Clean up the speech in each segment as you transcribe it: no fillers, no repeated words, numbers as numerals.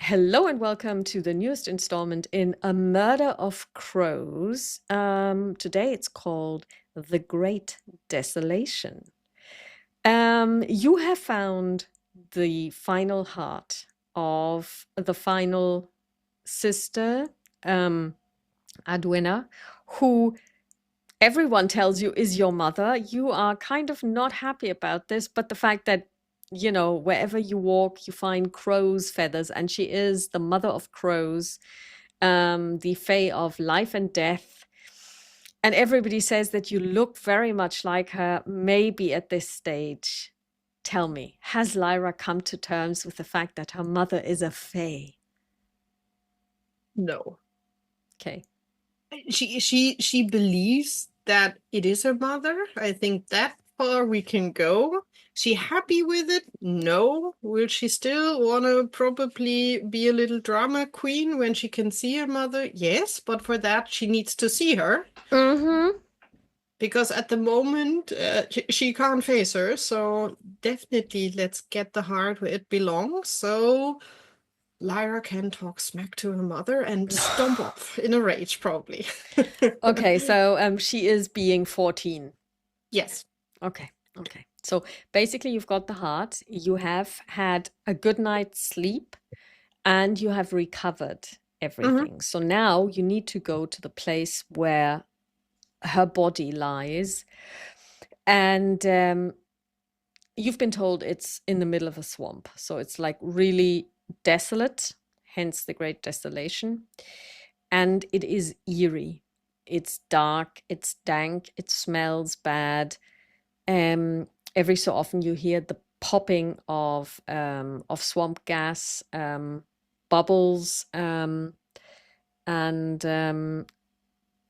Hello and welcome to the newest installment in A Murder of Crows. Today it's called The Great Desolation. You have found the final heart of the final sister, Adwina, who everyone tells you is your mother. You are kind of not happy about this, but the fact that, wherever you walk, you find crow's feathers, and she is the mother of crows, the fae of life and death. And everybody says that you look very much like her, maybe at this stage. Tell me, has Lyra come to terms with the fact that her mother is a fae? No. Okay. She believes that it is her mother. I think that far we can go. She happy with it? No. Will she still wanna probably be a little drama queen when she can see her mother? Yes, but for that she needs to see her. Mm-hmm. Because at the moment she can't face her, so definitely let's get the heart where it belongs. So Lyra can talk smack to her mother and stomp off in a rage, probably. Okay, so she is being 14. Yes. Okay, okay. So basically, you've got the heart, you have had a good night's sleep, and you have recovered Hmm. everything. So now you need to go to the place where her body lies. And you've been told it's in the middle of a swamp. So it's like really desolate, hence the great desolation. And it is eerie. It's dark, it's dank, it smells bad. Every so often you hear the popping of swamp gas, bubbles, and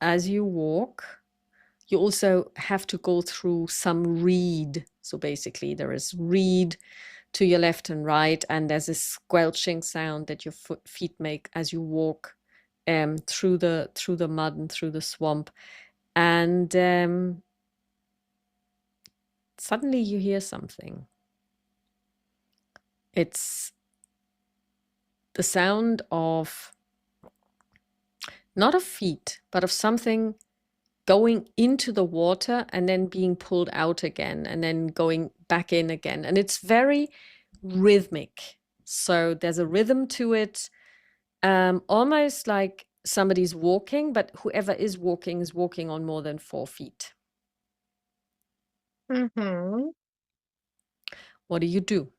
as you walk, you also have to go through some reed. So basically, there is reed to your left and right, and there's a squelching sound that your feet make as you walk through the mud and through the swamp, and suddenly you hear something. It's the sound of not of feet, but of something going into the water and then being pulled out again and then going back in again. And it's very rhythmic. So there's a rhythm to it, almost like somebody's walking, but whoever is walking on more than 4 feet. Hmm. What do you do?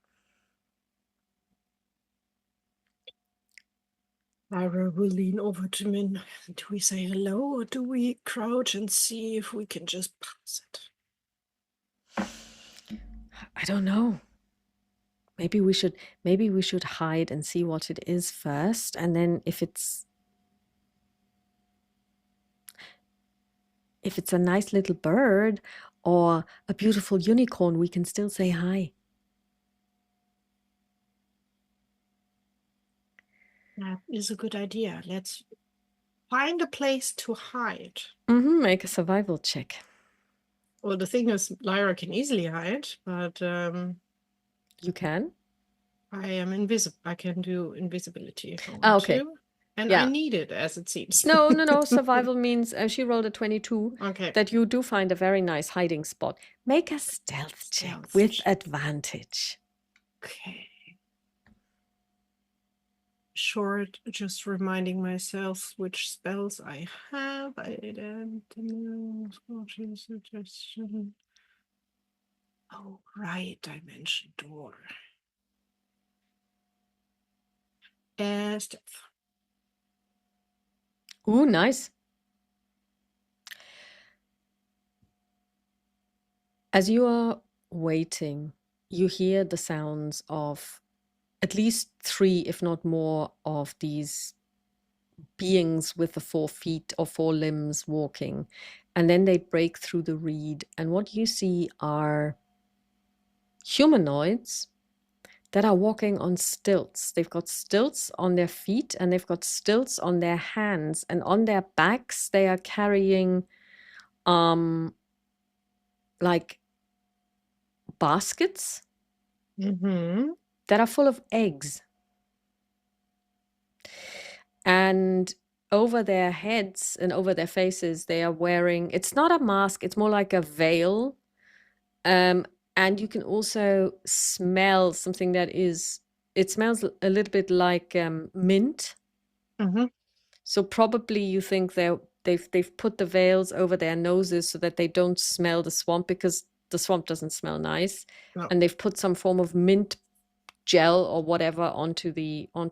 Lyra will lean over to Min. Do we say hello or do we crouch and see if we can just pass it? I don't know. Maybe we should hide and see what it is first, and then if it's a nice little bird or a beautiful unicorn, we can still say hi. That is a good idea. Let's find a place to hide. Make a survival check. Well, the thing is, Lyra can easily hide, but You can? I am invisible. I can do invisibility if I Ah, want okay. to. And I Yeah. need it, as it seems. No, no, no. Survival means she rolled a 22, Okay. that you do find a very nice hiding spot. Make a stealth check Stealth with check. advantage. Okay. Short, just reminding myself which spells I have. I didn't know. Suggestion. Oh, right. I mentioned door. Stealth. Ooh, nice. As you are waiting, you hear the sounds of at least three, if not more, of these beings with the 4 feet or 4 limbs walking. And then they break through the reed. And what you see are humanoids that are walking on stilts. They've got stilts on their feet and they've got stilts on their hands. And on their backs, they are carrying like baskets Mm-hmm. that are full of eggs. And over their heads and over their faces, they are wearing, it's not a mask, it's more like a veil. And you can also smell something that is, it smells a little bit like mint. Mm-hmm. So probably you think they've put the veils over their noses so that they don't smell the swamp, because the swamp doesn't smell nice. No. And they've put some form of mint gel or whatever onto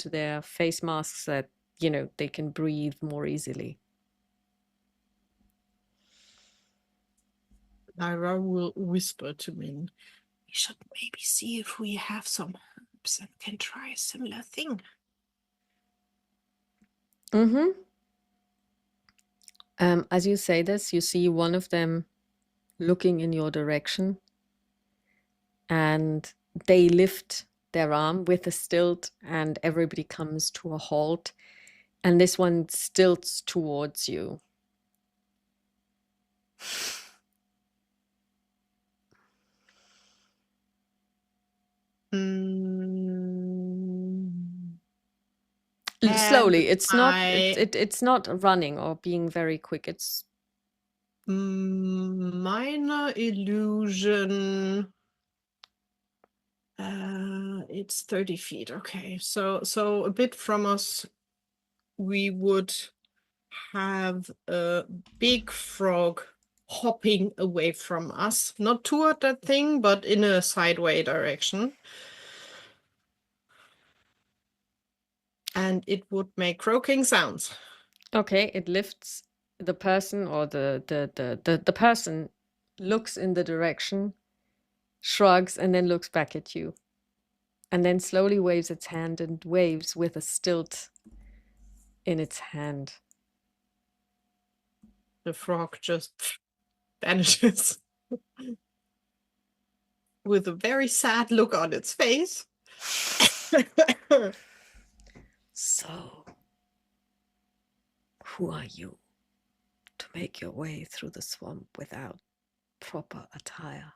their face masks that, you know, they can breathe more easily. Lyra will whisper to Min, we should maybe see if we have some herbs and can try a similar thing. Mm-hmm. As you say this, you see one of them looking in your direction, and they lift their arm with a stilt, and everybody comes to a halt, and this one stilts towards you. Slowly. It's not it's not running or being very quick. It's minor illusion. It's 30 feet. Okay, so a bit from us, we would have a big frog hopping away from us, not toward that thing, but in a sideway direction. And it would make croaking sounds. okay. It lifts the person, or the person looks in the direction, shrugs, and then looks back at you, and then slowly waves its hand and waves with a stilt in its hand. The frog just vanishes with a very sad look on its face. So, who are you to make your way through the swamp without proper attire?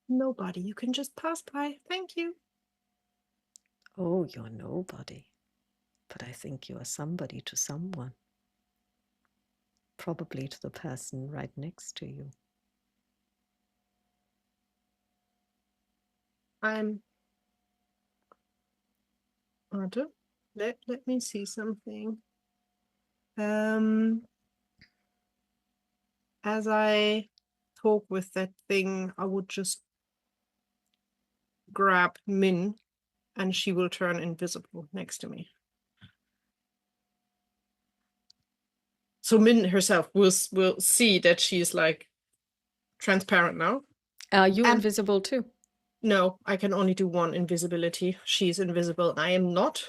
Nobody, you can just pass by. Thank you. Oh, you're nobody. But I think you are somebody to someone. Probably to the person right next to you. I'm Oder. Let me see something. As I talk with that thing, I would just grab Min and she will turn invisible next to me. So Min herself will see that she's like transparent now. Are you invisible too? No, I can only do one invisibility. She's invisible. I am not.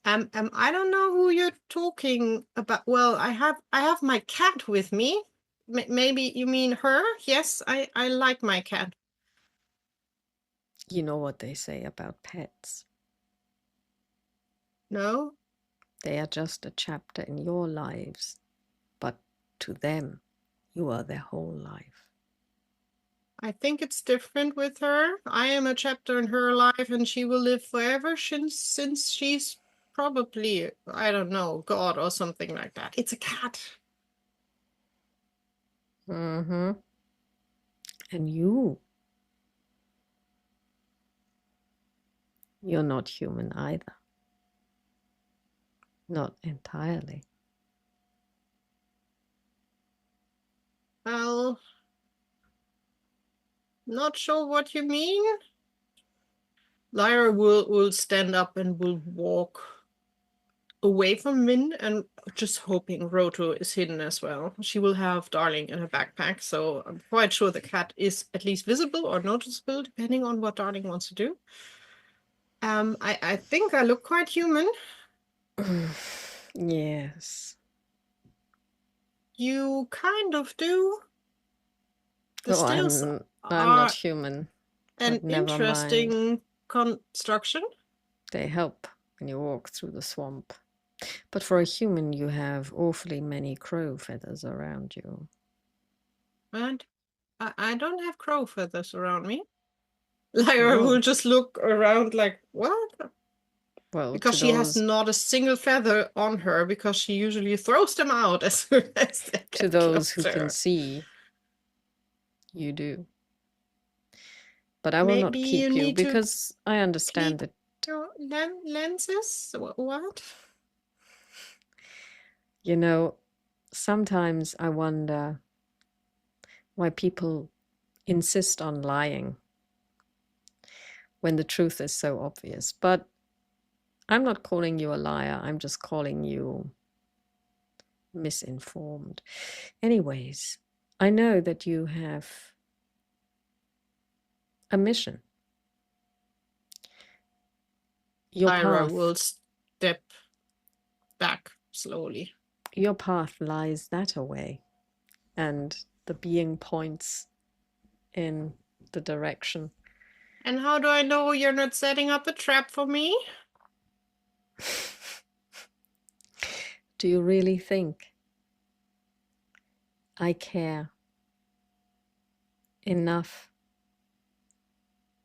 I don't know who you're talking about. Well, I have my cat with me. Maybe you mean her? Yes, I like my cat. You know what they say about pets. No? They are just a chapter in your lives, but to them, you are their whole life. I think it's different with her. I am a chapter in her life and she will live forever since she's probably, I don't know, God or something like that. It's a cat. Mm-hmm. And you're not human either. Not entirely. Well, not sure what you mean. Lyra will stand up and will walk away from Min, and just hoping Roto is hidden as well. She will have Darling in her backpack, so I'm quite sure the cat is at least visible or noticeable, depending on what Darling wants to do. I think I look quite human. Yes. You kind of do. The No, stills I'm are not human. an But never mind. interesting construction. They help when you walk through the swamp. But for a human, you have awfully many crow feathers around you. And I don't have crow feathers around me. Lyra Oh, will just look around like, what? well, Because she has not a single feather on her, because she usually throws them out as soon as they to get close those who to can her. see, you do. But I will Maybe not you keep you need to because I understand keep that. your lenses. What? You know, sometimes I wonder why people insist on lying when the truth is so obvious. But I'm not calling you a liar. I'm just calling you misinformed. Anyways, I know that you have a mission. Your Lyra path, will step back slowly. your path lies that away, and the being points in the direction. And how do I know you're not setting up a trap for me? Do you really think I care enough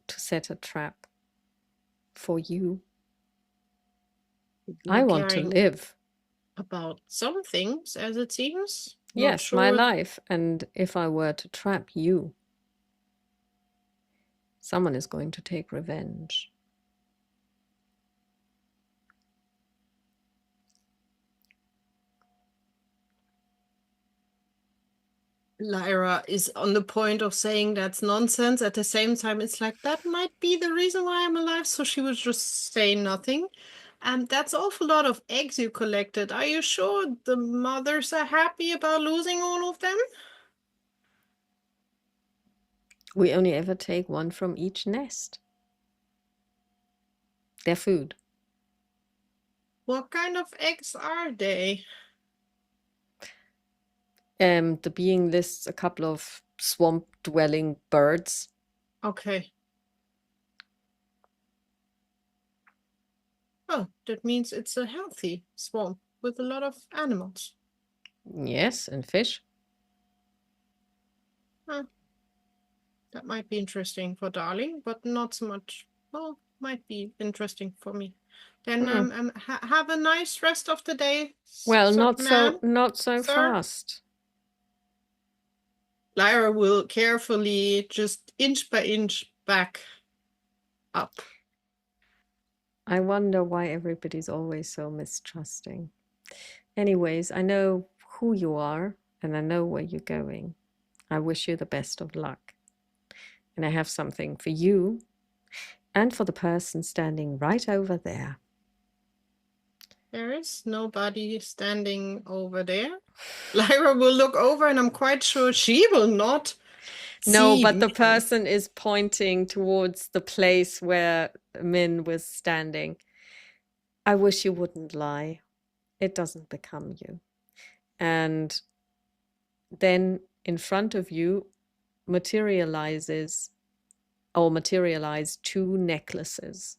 to set a trap for you? I You're want to caring live. about some things, as it seems. Not Yes, my sure. life. And if I were to trap you, someone is going to take revenge. Lyra is on the point of saying that's nonsense. At the same time, it's like, that might be the reason why I'm alive. So she would just say nothing. And that's an awful lot of eggs you collected. Are you sure the mothers are happy about losing all of them? We only ever take one from each nest. They're food. What kind of eggs are they? The being lists a couple of swamp-dwelling birds. Okay. Oh, that means it's a healthy swamp with a lot of animals. Yes, and fish. Huh. That might be interesting for Darling, but not so much. Well, might be interesting for me. Then have a nice rest of the day, Well, not man, so sir. fast. Lyra will carefully, just inch by inch, back up. I wonder why everybody's always so mistrusting. Anyways, I know who you are and I know where you're going. I wish you the best of luck. And I have something for you and for the person standing right over there. There is nobody standing over there. Lyra will look over, and I'm quite sure she will not No, see but the me. person is pointing towards the place where Min was standing. I wish you wouldn't lie. It doesn't become you. And then in front of you materialize two necklaces.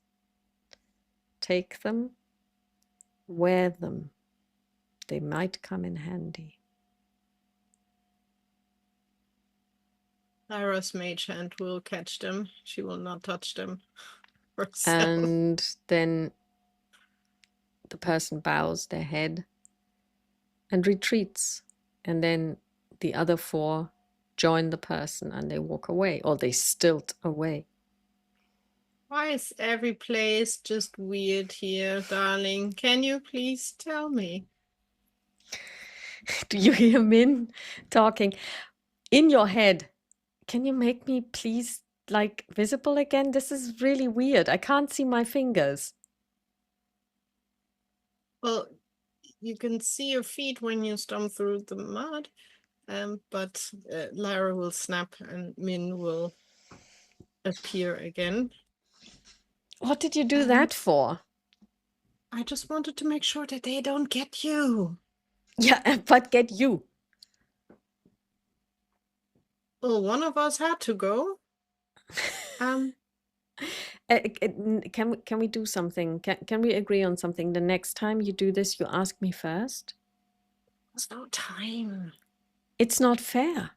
Take them, wear them. They might come in handy. Lyra's mage hand will catch them. She will not touch them herself. And then the person bows their head and retreats. And then the other four join the person and they walk away, or they stilt away. Why is every place just weird here, darling? Can you please tell me? Do you hear Min talking in your head? Can you make me please like visible again? This is really weird. I can't see my fingers. Well, you can see your feet when you stomp through the mud, but Lyra will snap and Min will appear again. What did you do that for? I just wanted to make sure that they don't get you. Yeah, but get you. Well, one of us had to go. Can we do something? Can we agree on something? The next time you do this, you ask me first. There's no time. It's not fair.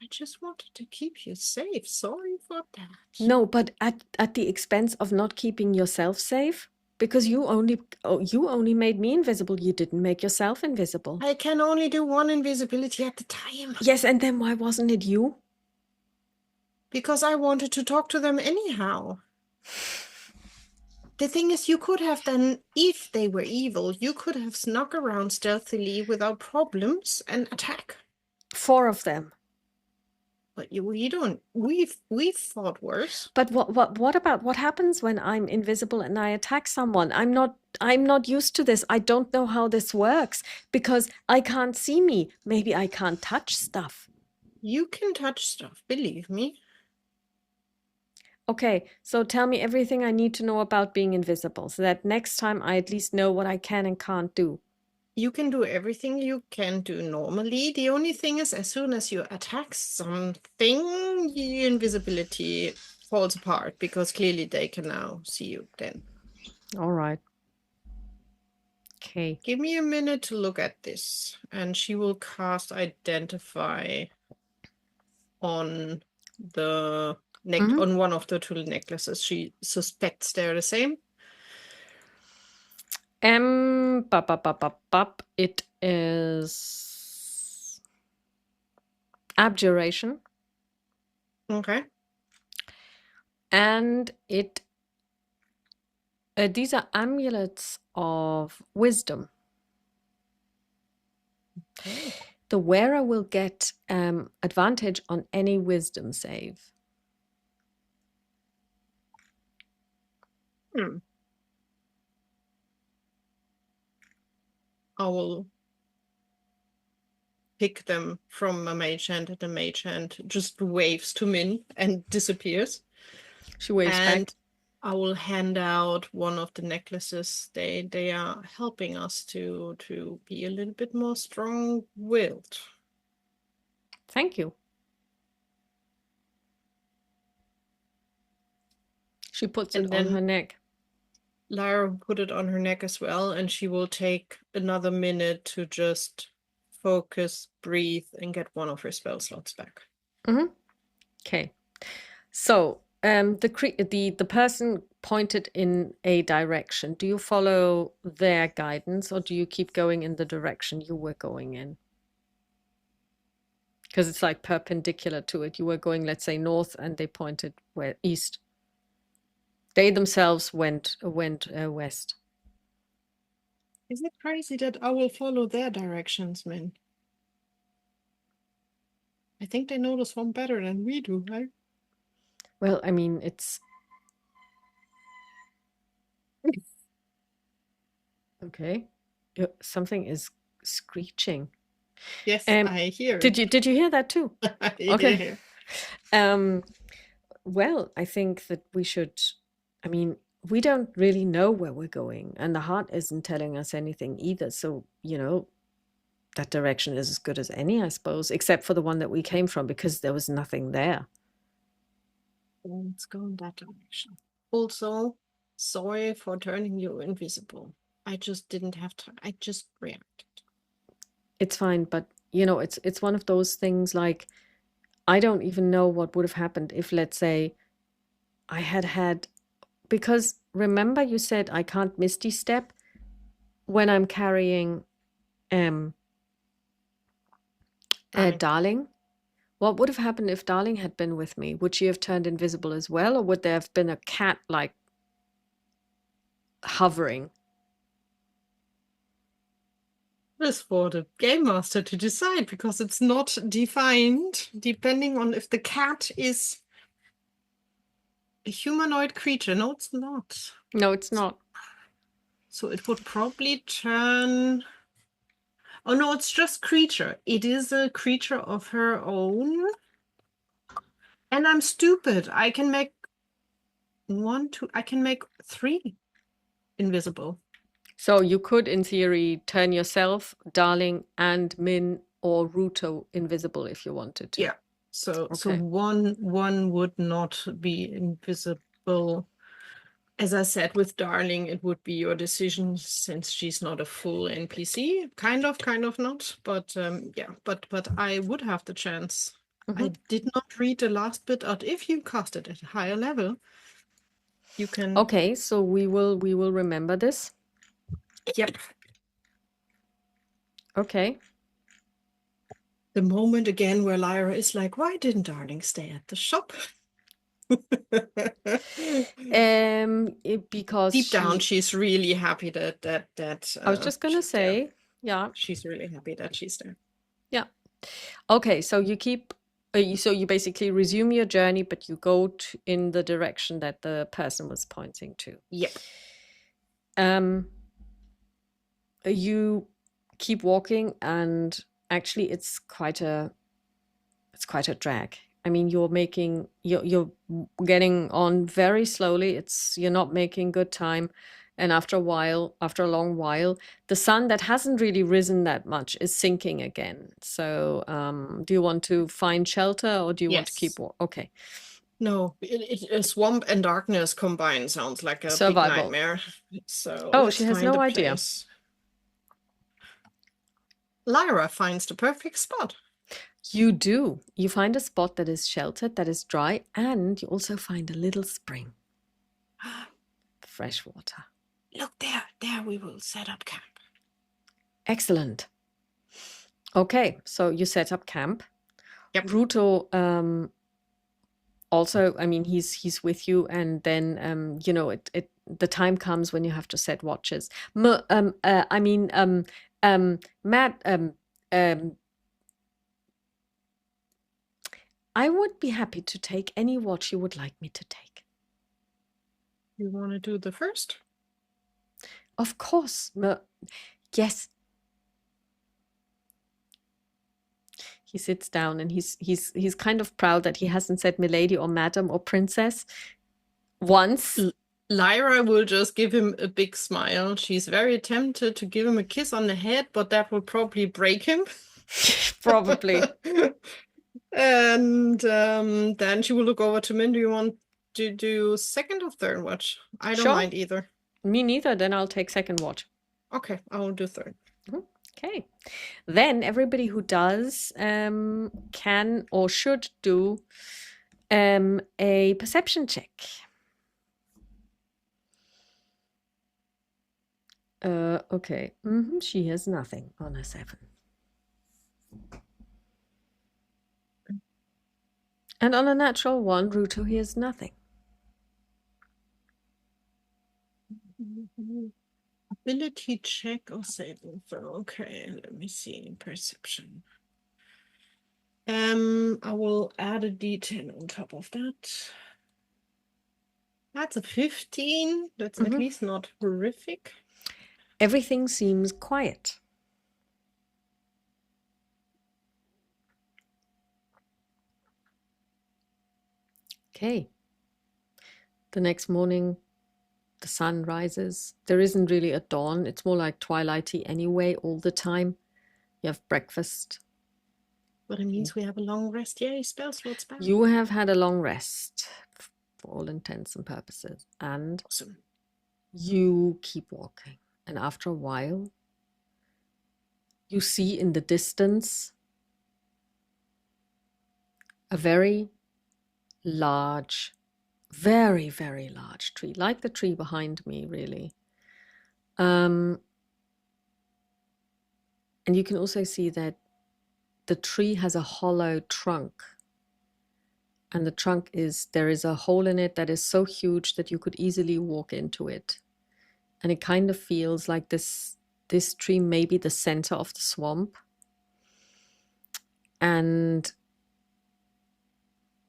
I just wanted to keep you safe. Sorry for that. No, but at the expense of not keeping yourself safe, because you only made me invisible. You didn't make yourself invisible. I can only do one invisibility at a time. Yes, and then why wasn't it you? Because I wanted to talk to them anyhow. The thing is, you could have done, if they were evil, you could have snuck around stealthily without problems and attack. 4 of them. But we don't. We've fought worse. But what about what happens when I'm invisible and I attack someone? I'm not used to this. I don't know how this works because I can't see me. Maybe I can't touch stuff. You can touch stuff, believe me. Okay, so tell me everything I need to know about being invisible so that next time I at least know what I can and can't do. You can do everything you can do normally. The only thing is, as soon as you attack something, your invisibility falls apart because clearly they can now see you then. All right. Okay. Give me a minute to look at this. And she will cast Identify on the neck on one of the 2 necklaces. She suspects they're the same. It is abjuration. Okay. And these are amulets of wisdom. Okay. The wearer will get advantage on any wisdom save. I will pick them from a mage hand, and the mage hand just waves to Min and disappears. She waves back. I will hand out one of the necklaces. They are helping us to be a little bit more strong-willed. Thank you. She puts it on her neck. Lara put it on her neck as well, and she will take another minute to just focus, breathe, and get one of her spell slots back. Okay. So the person pointed in a direction. Do you follow their guidance or do you keep going in the direction you were going in? Because it's like perpendicular to it. You were going, let's say, north, and they pointed east. They themselves went west. Is it crazy that I will follow their directions, Min? I think they know the swamp better than we do, right? Well, I mean, it's... Okay. Something is screeching. Yes, I hear it. Did you hear that too? Okay. Well, I think that we should... I mean, we don't really know where we're going, and the heart isn't telling us anything either. So, that direction is as good as any, I suppose, except for the one that we came from, because there was nothing there. Let's go in that direction. Also, sorry for turning you invisible. I just didn't have time. I just reacted. It's fine, but it's one of those things like I don't even know what would have happened if, let's say, I had, because remember you said I can't misty step when I'm carrying Darling. What would have happened if Darling had been with me? Would she have turned invisible as well, or would there have been a cat like hovering? This for the game master to decide, because it's not defined depending on if the cat is a humanoid creature. No, it's not. No, it's not. So it would probably turn... Oh no, it's just creature. It is a creature of her own. And I'm stupid. I can make 3 invisible. So you could, in theory, turn yourself, Darling, and Min or Ruto invisible if you wanted to. Yeah. So one would not be invisible. As I said, with Darling, it would be your decision since she's not a full NPC. Kind of not. But yeah, but I would have the chance I did not read the last bit, but if you cast it at a higher level, you can. Okay, so we will remember this. Yep. Okay. The moment again where Lyra is like, "Why didn't Darling stay at the shop?" Because deep down, she's really happy that I was just gonna she's there. say, yeah, She's really happy that she's there. yeah. Okay, so you keep, so you basically resume your journey, but you go in the direction that the person was pointing to. Yep. You keep walking, and actually, it's quite a drag. I mean, you're getting on very slowly. You're not making good time. And after a long while, the sun that hasn't really risen that much is sinking again. So, do you want to find shelter, or do you want to keep Yes. Okay. No, a swamp and darkness combined sounds like a big Survival. nightmare. So Oh, let's she has find no a idea. place. Lyra finds the perfect spot. You do. You find a spot that is sheltered, that is dry, and you also find a little spring. Fresh water. Look there. There we will set up camp. Excellent. Okay, so you set up camp. Yep. Ruto also, I mean, he's with you, and then you know, the time comes when you have to set watches. Matt, I would be happy to take any watch you would like me to take. You want to do the first? Of course. Yes. He sits down, and he's kind of proud that he hasn't said milady or madam or princess once. Lyra will just give him a big smile. She's very tempted to give him a kiss on the head, but that will probably break him. Probably. And then she will look over to Min. Do you want to do second or third watch? I don't Sure. mind either. Me neither. Then I'll take second watch. Okay, I will do third. Okay. Then everybody who does can or should do a perception check. Okay. She has nothing on a 7. And on a natural 1, Ruto hears nothing. Ability check or saving throw. Okay, let me see. Perception. I will add a D10 on top of that. That's a 15. That's at least not horrific. Everything seems quiet. Okay. The next morning, the sun rises. There isn't really a dawn. It's more like twilighty anyway all the time. You have breakfast. But it means we have a long rest. Yay, spell slots back. You have had a long rest for all intents and purposes. And awesome. You keep walking. And after a while, you see in the distance a very large, very, very large tree, like the tree behind me, really. And you can also see that the tree has a hollow trunk. And the trunk there is a hole in it that is so huge that you could easily walk into it. And it kind of feels like this tree may be the center of the swamp. And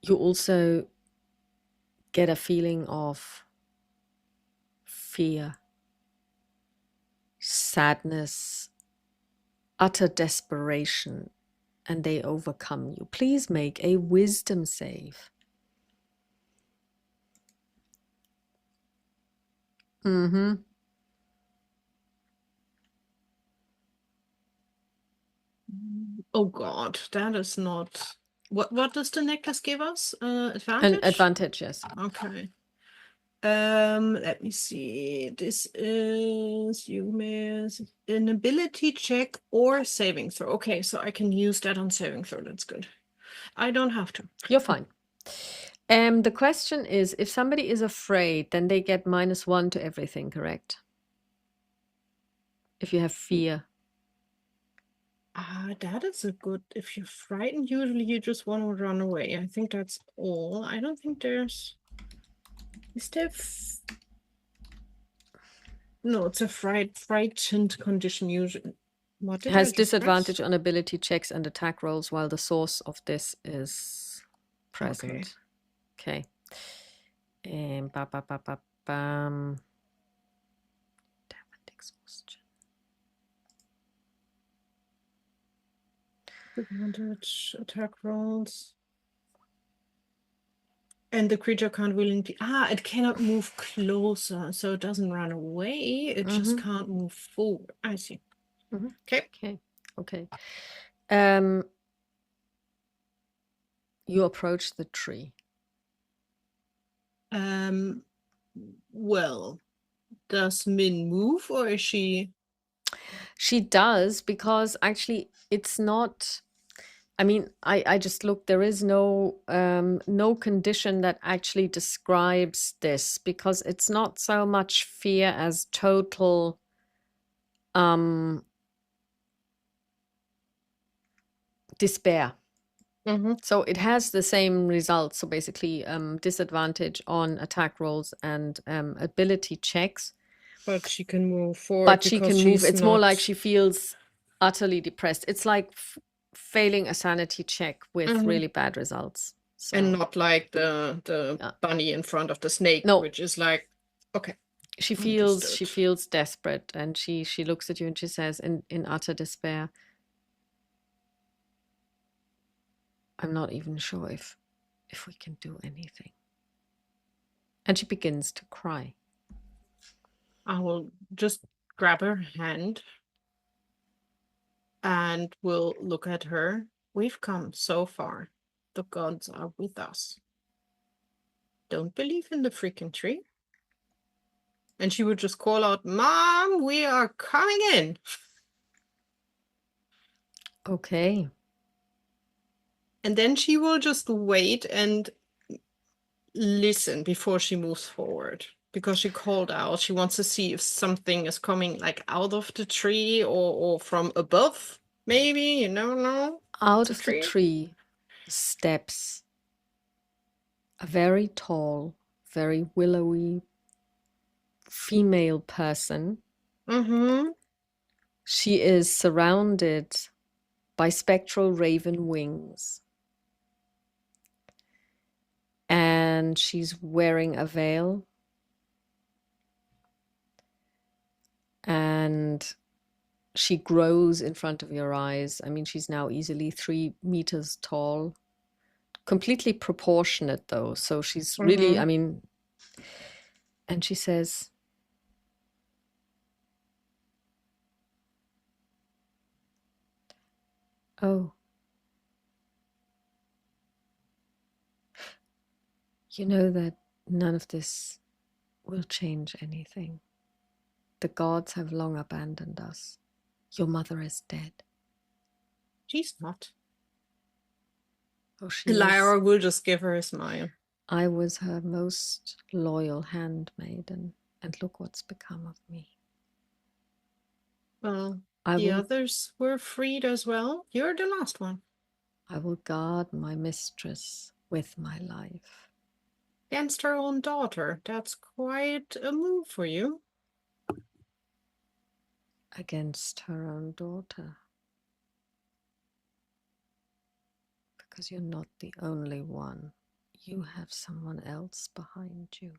you also get a feeling of fear, sadness, utter desperation, and they overcome you. Please make a wisdom save. Oh God, that is not. What does the necklace give us? Advantage? An advantage, yes. Okay. Let me see. This is an ability check or saving throw. Okay, so I can use that on saving throw. That's good. I don't have to. You're fine. The question is, if somebody is afraid, then they get -1 to everything, correct? If you have fear. That is a good. If you're frightened, usually you just want to run away. I think that's all. I don't think there's. Is there? No, it's a frightened condition usually. What did I Has just press? disadvantage on ability checks and attack rolls while the source of this is present. Okay. Bam. Damn it, exhaustion. Disadvantage attack rolls. And the creature can't willingly. It cannot move closer, so it doesn't run away. It just can't move forward. I see. Okay. Okay. You approach the tree. Well, does Min move or is she? She does, because actually it's not. I mean, I just looked. There is no condition that actually describes this, because it's not so much fear as total despair. So it has the same results. So basically, disadvantage on attack rolls and ability checks. But she can move forward. But she because can move. she's It's more like not- she feels utterly depressed. It's like failing a sanity check with really bad results. So, And not like the bunny in front of the snake, No. which is like, okay. she Understood. feels desperate, and she looks at you and she says in utter despair, I'm not even sure if we can do anything. And she begins to cry. I will just grab her hand and we'll look at her. We've come so far. The gods are with us. Don't believe in the freaking tree. And she would just call out, Mom, we are coming in. Okay. And then she will just wait and listen before she moves forward. Because she called out, she wants to see if something is coming like out of the tree or from above, maybe, you never know. Out of the tree steps a very tall, very willowy female person. She is surrounded by spectral raven wings. And she's wearing a veil. And she grows in front of your eyes. I mean, she's now easily 3 meters tall. Completely proportionate, though. So she's really, I mean, and she says, oh, you know that none of this will change anything. The gods have long abandoned us. Your mother is dead. She's not. Oh, she is. Lyra will just give her a smile. I was her most loyal handmaiden, and look what's become of me. Well, the others were freed as well. You're the last one. I will guard my mistress with my life. Against her own daughter. That's quite a move for you. Against her own daughter. Because you're not the only one. You have someone else behind you.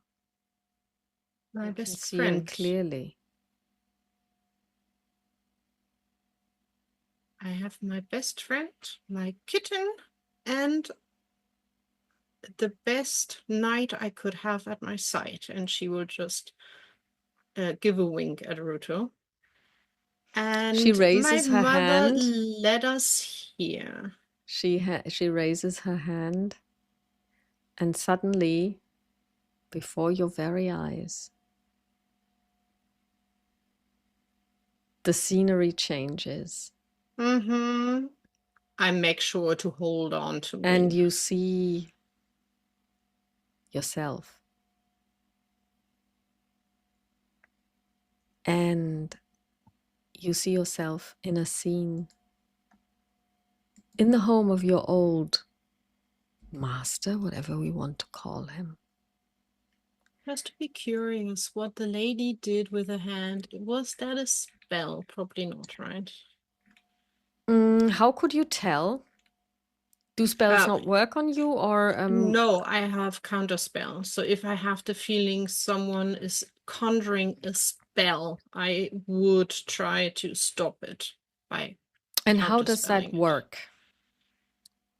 My I best can see friend. him clearly. I have my best friend, my kitten, and the best knight I could have at my side. And she will just give a wink at Ruto. And she raises my her mother hand. led us here. She raises her hand, and suddenly, before your very eyes, the scenery changes. I make sure to hold on to And Min. you see yourself. And you see yourself in a scene in the home of your old master, whatever we want to call him. Just to be curious what the lady did with her hand. Was that a spell? Probably not, right? How could you tell? Do spells not work on you, or No, I have counter spell. So if I have the feeling someone is conjuring a spell, I would try to stop it by and how does that counterspelling it. work?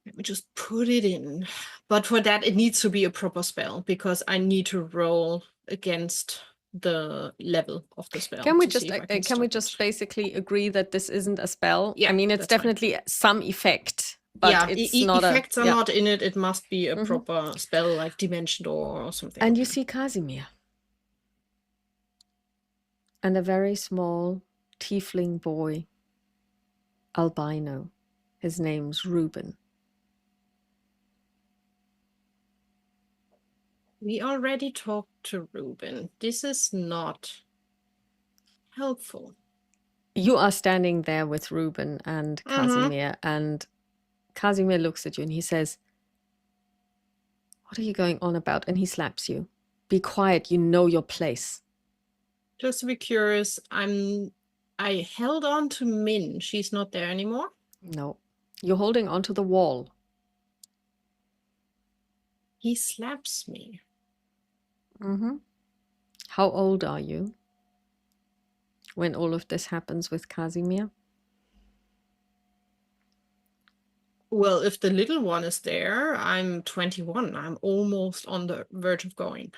Let me just put it in. But for that, it needs to be a proper spell because I need to roll against the level of the spell Can we to just see if I can can we stop just it. basically agree that this isn't a spell? Yeah, I mean, it's that's fine. definitely some effect, but Yeah, it's not effects are yeah. not in it. It must be a proper spell like Dimension Door or something. And like you that. see Casimir and a very small tiefling boy, albino. His name's Reuben. We already talked to Reuben. This is not helpful. You are standing there with Reuben and Casimir, and Casimir looks at you and he says, "What are you going on about?" And he slaps you. "Be quiet, you know your place." Just to be curious, I held on to Min. She's not there anymore. No. You're holding onto the wall. He slaps me. How old are you when all of this happens with Casimir? Well, if the little one is there, I'm 21. I'm almost on the verge of going.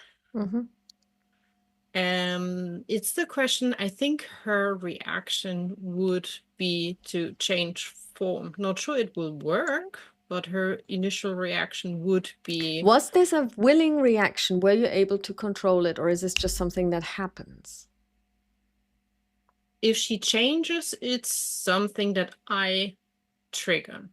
It's the question. I think her reaction would be to change form. Not sure it will work, but her initial reaction would be. Was this a willing reaction? Were you able to control it, or is this just something that happens? If she changes, it's something that I trigger.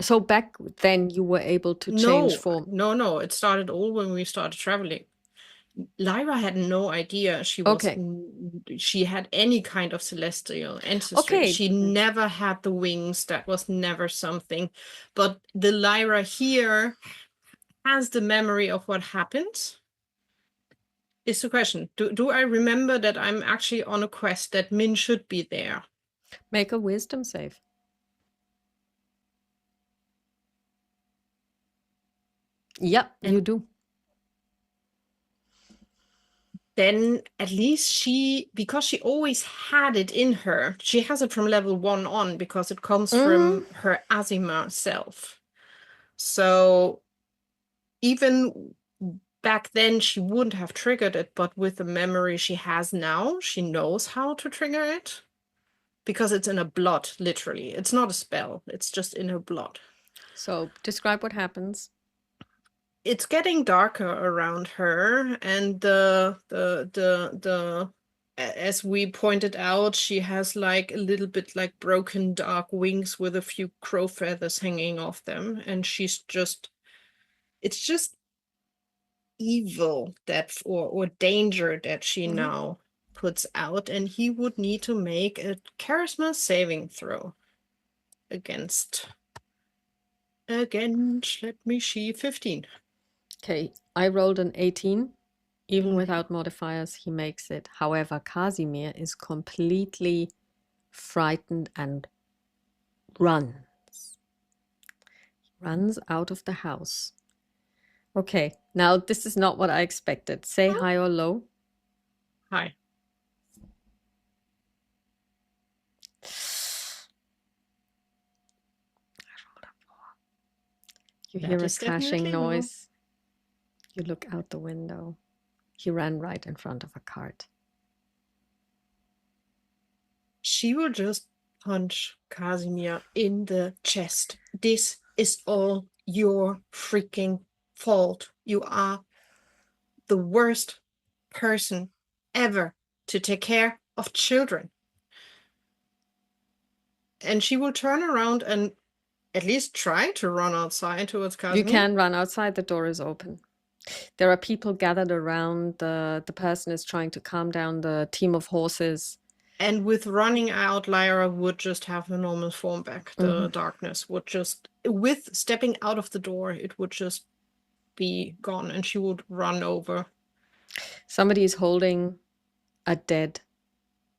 So back then you were able to change form? No. It started all when we started traveling. Lyra had no idea she had any kind of celestial ancestry. Okay. She never had the wings. That was never something. But the Lyra here has the memory of what happened. Is the question. Do I remember that I'm actually on a quest, that Min should be there? Make a wisdom save. Yep, you do. Then at least because she always had it in her, she has it from level 1 on because it comes from her Azima self. So even back then she wouldn't have triggered it, but with the memory she has now, she knows how to trigger it because it's in her blood, literally. It's not a spell, it's just in her blood. So describe what happens. It's getting darker around her, and as we pointed out, she has like a little bit like broken dark wings with a few crow feathers hanging off them, and it's just evil or danger that she now puts out, and he would need to make a charisma saving throw against let me see, 15. Okay, I rolled an 18. Even without modifiers, he makes it. However, Casimir is completely frightened and runs. He runs out of the house. Okay, now this is not what I expected. Say high or low. Hi. You hear a crashing noise. You look out the window. He ran right in front of a cart. She will just punch Casimir in the chest. This is all your freaking fault. You are the worst person ever to take care of children. And she will turn around and at least try to run outside towards You Casimir. can run outside, the door is open. There are people gathered around. The person is trying to calm down the team of horses. And with running out, Lyra would just have her normal form back. The darkness would just, with stepping out of the door, it would just be gone, and she would run over. Somebody is holding a dead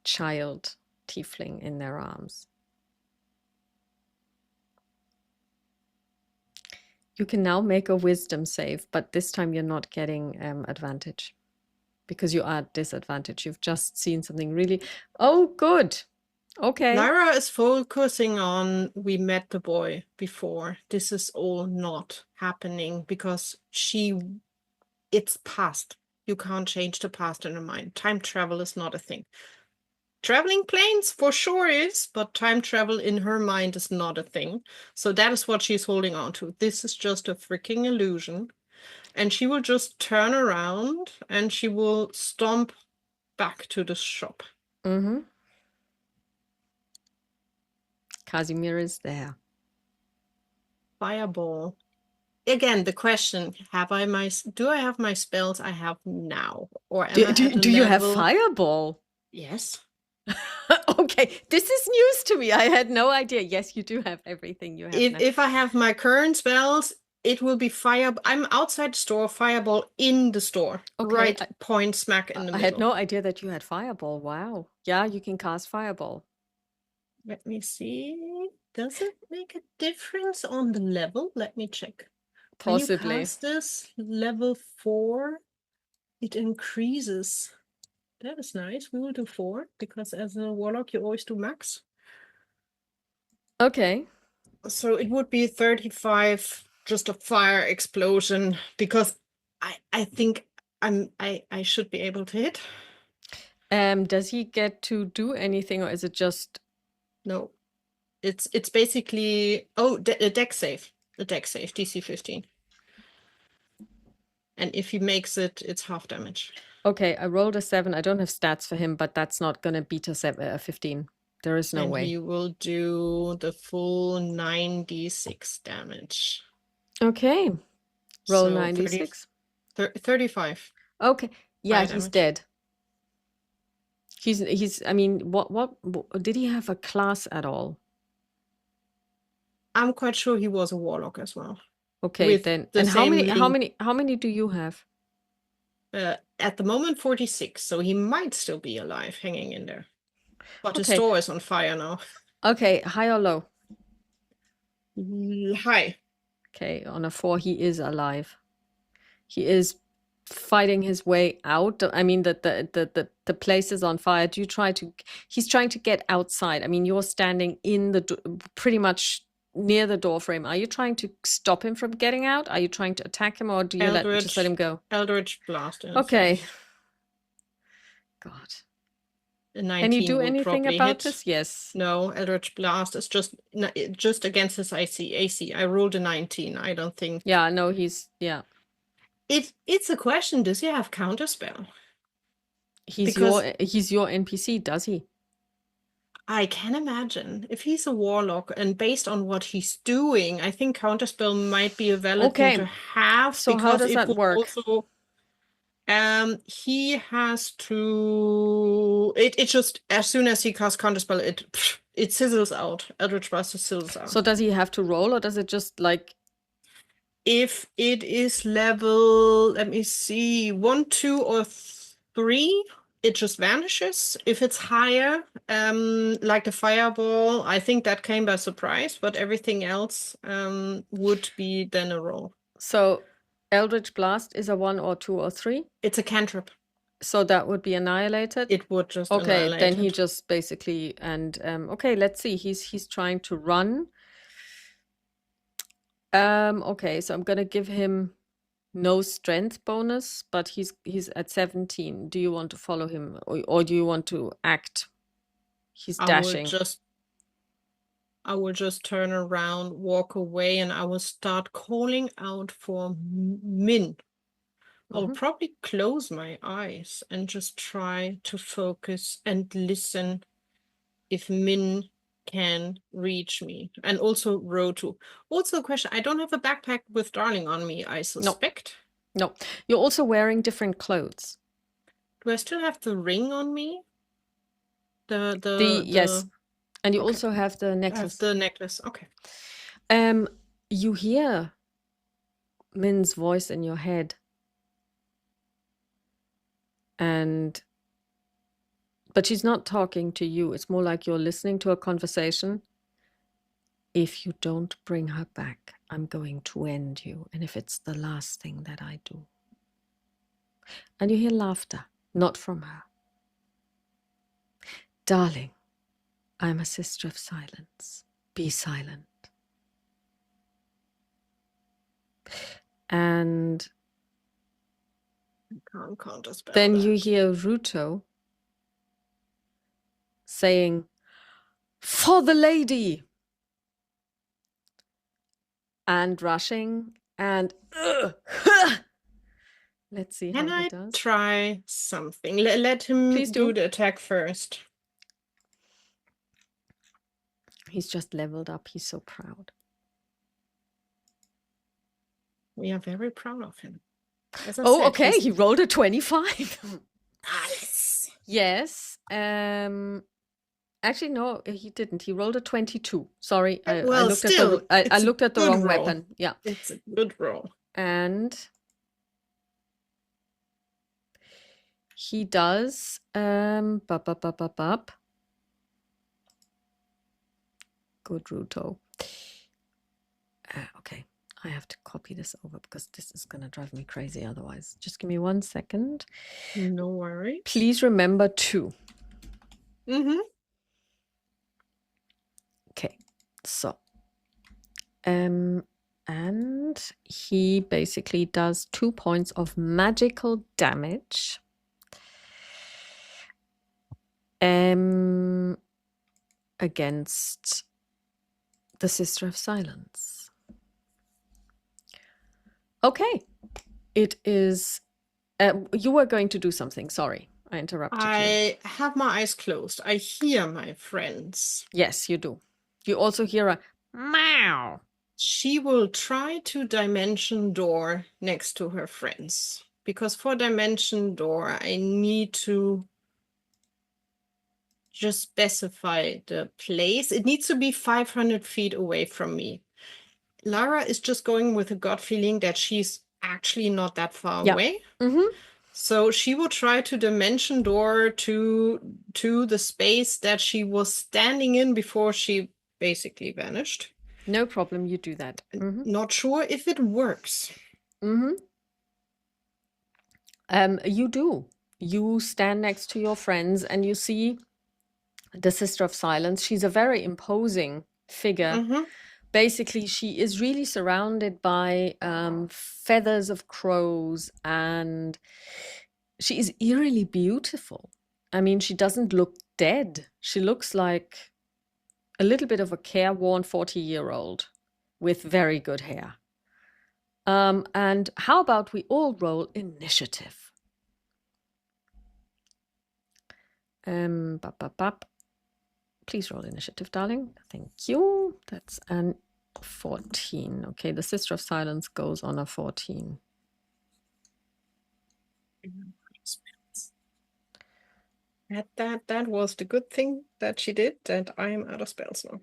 child tiefling in their arms. You can now make a wisdom save, but this time you're not getting advantage because you are at disadvantage. You've just seen something really... Oh, good. Okay. Lyra is focusing on, we met the boy before. This is all not happening because it's past. You can't change the past in her mind. Time travel is not a thing. Traveling planes for sure is, but time travel in her mind is not a thing. So that is what she's holding on to. This is just a freaking illusion. And she will just turn around and she will stomp back to the shop. Casimir is there. Fireball. Again, the question, do I have my spells I have now? Or am I at a Do you have level... fireball? Yes. Okay, this is news to me. I had no idea. Yes, you do have everything you have now. If I have my current spells, it will be fire. I'm outside the store, fireball in the store. Okay, right point smack in the middle. I had no idea that you had fireball. Wow. Yeah, you can cast fireball. Let me see. Does it make a difference on the level? Let me check. Possibly. When you cast this level 4, it increases. That is nice. We will do 4 because as a warlock, you always do max. Okay. So it would be 35, just a fire explosion, because I think I should be able to hit. Does he get to do anything, or is it just... No. It's basically a deck save. A deck save, DC 15. And if he makes it, it's half damage. Okay, I rolled a 7. I don't have stats for him, but that's not gonna beat a 15. There is no way. And he will do the full 96 damage. Okay. Roll So 96. 35. Okay. Yeah, Fire he's damage. dead. He's I mean, what did he have a class at all? I'm quite sure he was a warlock as well. Okay, With then. the And how same many do you have? At the moment, 46, so he might still be alive, hanging in there. But the Okay. store is on fire now. Okay, high or low? High. Okay, on a 4, he is alive. He is fighting his way out. I mean, the place is on fire. Do you try to... He's trying to get outside. I mean, you're standing in the pretty much near the door frame. Are you trying to stop him from getting out? Are you trying to attack him, or do you just let him go? Eldritch Blast. Okay. God. A 19 Can you do will anything probably about hit. this? Yes. No, Eldritch Blast is just against his AC. I rolled a 19. I don't think. Yeah, no, he's... Yeah. It's a question. Does he have counterspell? He's your NPC, does he? I can imagine. If he's a warlock and based on what he's doing, I think counterspell might be a valid thing to have. So how does that work? Also, he has to... It just, as soon as he casts counterspell, it sizzles out. Eldritch Blast sizzles out. So does he have to roll, or does it just like... If it is level, let me see, 1, 2, or 3, it just vanishes. If it's higher, like the fireball, I think that came by surprise, but everything else would be then a roll. So Eldritch Blast is a 1 or 2 or 3? It's a cantrip. So that would be annihilated? It would just annihilate then he it. just basically... And okay, let's see. He's trying to run. Okay, so I'm gonna give him no strength bonus, but he's at 17. Do you want to follow him, or do you want to act? He's dashing. I will just turn around, walk away, and I will start calling out for Min. I'll probably close my eyes and just try to focus and listen if Min can reach me. And also Roto. Also a question, I don't have a backpack with Darling on me, I suspect. No, you're also wearing different clothes. Do I still have the ring on me? Yes, and you okay. also have the I have necklace. the necklace. Okay. You hear Min's voice in your head, but she's not talking to you. It's more like you're listening to a conversation. If you don't bring her back, I'm going to end you, and if it's the last thing that I do. And you hear laughter, not from her. Darling, I'm a sister of silence. Be silent. And Can't counterspell then that. you hear Ruto saying, "For the lady!" and rushing and let's see Can how he I does. try something? Let him Please do do. the attack first. He's just leveled up. He's so proud. We are very proud of him. As I Oh, said, okay. he's He rolled a 25. nice. Yes. Actually, no, he didn't. He rolled a 22. Sorry, I Well, looked still, at I it's a looked at the good wrong roll. weapon. Yeah. It's a good roll. And he does Good Ruto. Okay, I have to copy this over because this is going to drive me crazy otherwise. Just give me 1 second. No worries. Please remember 2. Mm-hmm. Okay, so and he basically does 2 points of magical damage against the Sister of Silence. Okay, it is. You were going to do something. Sorry, I interrupted you. I have my eyes closed. I hear my friends. Yes, you do. You also hear a meow. She will try to dimension door next to her friends. Because for dimension door, I need to just specify the place. It needs to be 500 feet away from me. Lara is just going with a gut feeling that she's actually not that far away. Mm-hmm. So she will try to dimension door to the space that she was standing in before she basically vanished. No problem, you do that. Mm-hmm. Not sure if it works. Mm-hmm. You do. You stand next to your friends and you see the Sister of Silence. She's a very imposing figure. Mm-hmm. Basically, she is really surrounded by feathers of crows, and she is eerily beautiful. I mean, she doesn't look dead. She looks like a little bit of a careworn 40-year-old with very good hair. And how about we all roll initiative? Please roll initiative, darling. Thank you. That's an 14. Okay, the Sister of Silence goes on a 14. That was the good thing that she did, that I am out of spells now.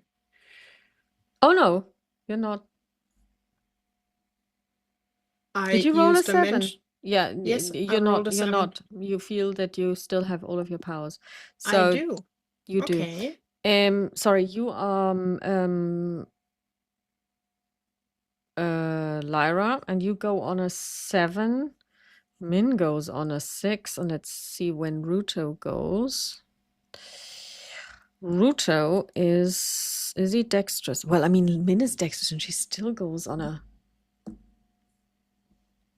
Oh no, you're not. Did you roll a 7? Yeah, yes, you're not. You're not. You feel that you still have all of your powers. So I do. You do. Okay. Sorry, you Lyra, and you go on a 7. Min goes on a 6, and let's see when Ruto goes. Ruto is he dexterous? Well, I mean, Min is dexterous, and she still goes on a.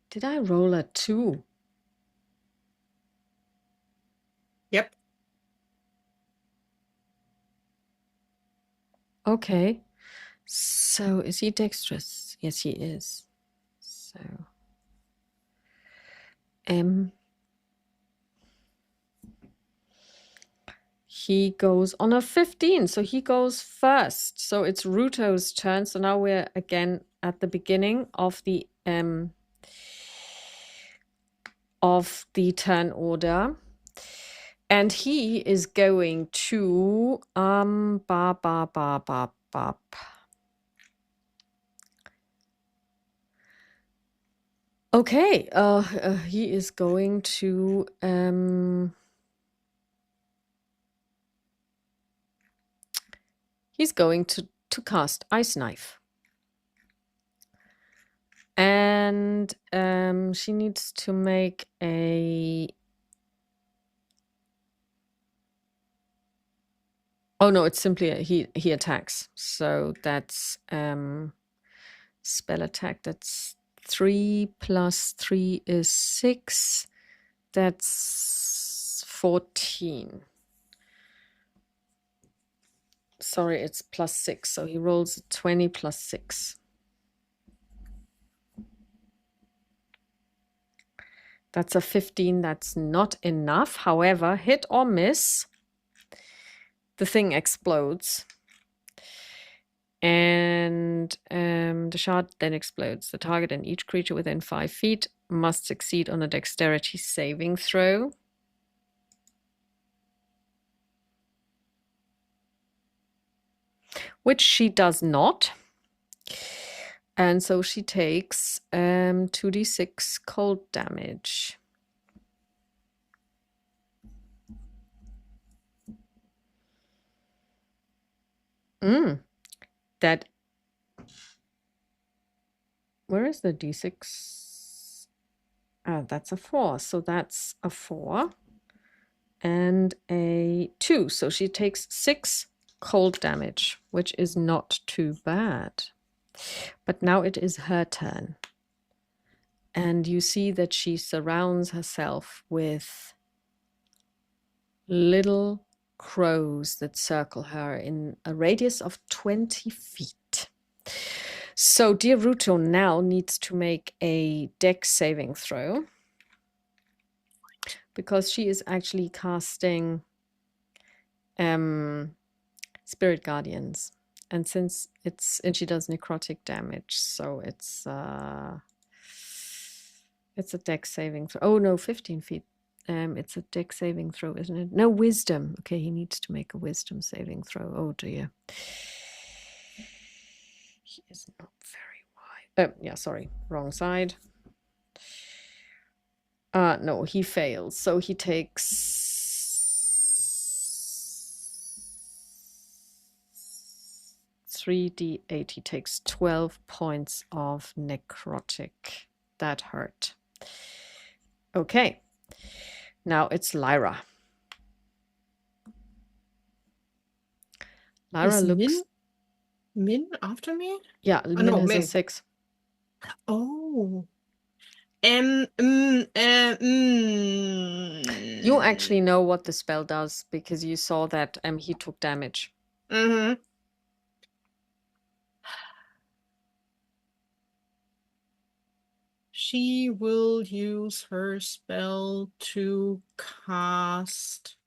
Did I roll a 2? Yep. Okay. So is he dexterous? Yes, he is. So he goes on a 15, so he goes first. So it's Ruto's turn. So now we're again at the beginning of the turn order. And he is going to okay, he is going to he's going to cast Ice Knife. And she needs to make a... Oh no, it's simply he attacks. So that's spell attack. That's 3 plus 3 is 6. That's 14. Sorry, it's plus 6. So he rolls 20 plus 6. That's a 15. That's not enough. However, hit or miss, the thing explodes. And the shard then explodes. The target and each creature within 5 feet must succeed on a dexterity saving throw. Which she does not. And so she takes 2d6 cold damage. That... Where is the d6? That's a 4. So that's a 4 and a 2. So she takes 6 cold damage, which is not too bad. But now it is her turn. And you see that she surrounds herself with little crows that circle her in a radius of 20 feet. So dear Ruto now needs to make a dex saving throw, because she is actually casting Spirit Guardians. And since she does necrotic damage, so it's a dex saving throw. Oh no, 15 feet. It's a dex saving throw, isn't it? No, wisdom. Okay, he needs to make a wisdom saving throw. Oh dear. He is not very wide. Yeah, sorry, wrong side. No, he fails. So he takes 3d8. He takes 12 points of necrotic. That hurt. Okay. Now it's Lyra. Lyra Is looks... Min after me? Yeah, Min no, has a Min. 6. Oh. You actually know what the spell does because you saw that he took damage. Mm-hmm. She will use her spell to cast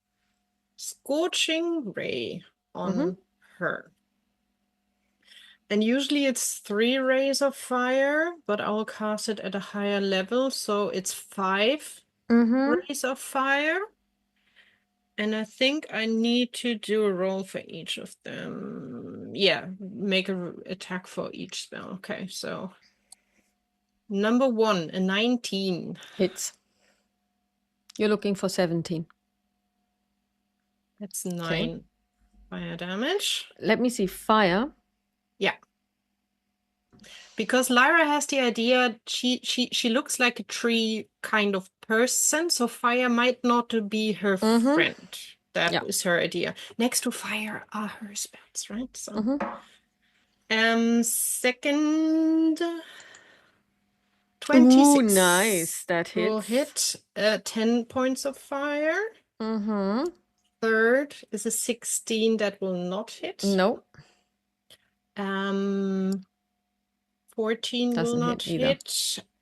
Scorching Ray on her. And usually it's 3 rays of fire, but I'll cast it at a higher level, so it's 5 rays of fire. And I think I need to do a roll for each of them. Yeah, make an attack for each spell. Okay, so number 1, a 19. Hits. You're looking for 17. That's 9 fire damage. Let me see. Fire. Yeah. Because Lyra has the idea, she looks like a tree kind of person, so fire might not be her friend. That is her idea. Next to fire are her spells, right? So second 26. Ooh, nice. That hits. Will hit 10 points of fire. Third is a 16 that will not hit. No. 14 Doesn't will not hit either.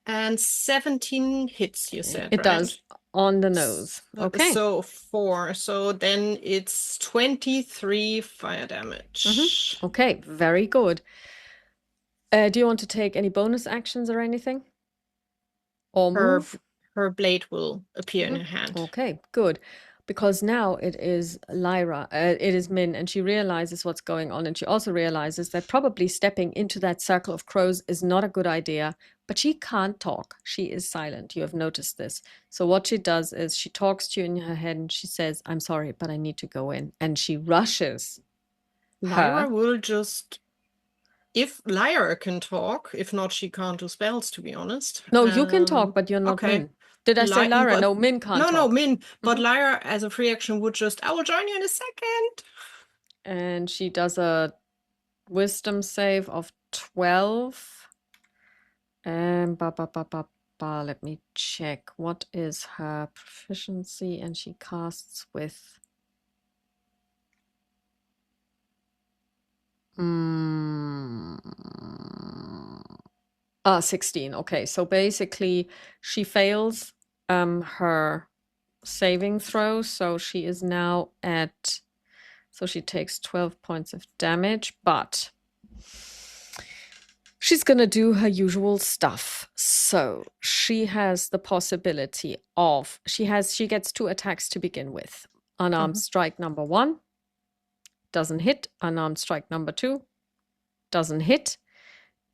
And 17 hits, you said, It right? does on the nose. Okay. So 4. So then it's 23 fire damage. Okay, very good. Do you want to take any bonus actions or anything? Or move? Her blade will appear in her hand. Okay, good. Because now it is Lyra, it is Min, and she realizes what's going on. And she also realizes that probably stepping into that circle of crows is not a good idea, but she can't talk. She is silent. You have noticed this. So what she does is she talks to you in her head and she says, I'm sorry, but I need to go in. And she rushes Lyra her. will just, if Lyra can talk, if not, she can't do spells, to be honest. No, you can talk, but you're not Okay. Min. Did I say Lyra? But No, Min can't no, talk. Min. But Lyra, as a free action, would just, I will join you in a second. And she does a wisdom save of 12. Let me check. What is her proficiency? And she casts with 16. Okay, so basically she fails her saving throw, so she is now at, so she takes 12 points of damage, but she's going to do her usual stuff. So she has the possibility of, she gets 2 attacks to begin with. Unarmed strike number 1 doesn't hit. Unarmed strike number 2 doesn't hit.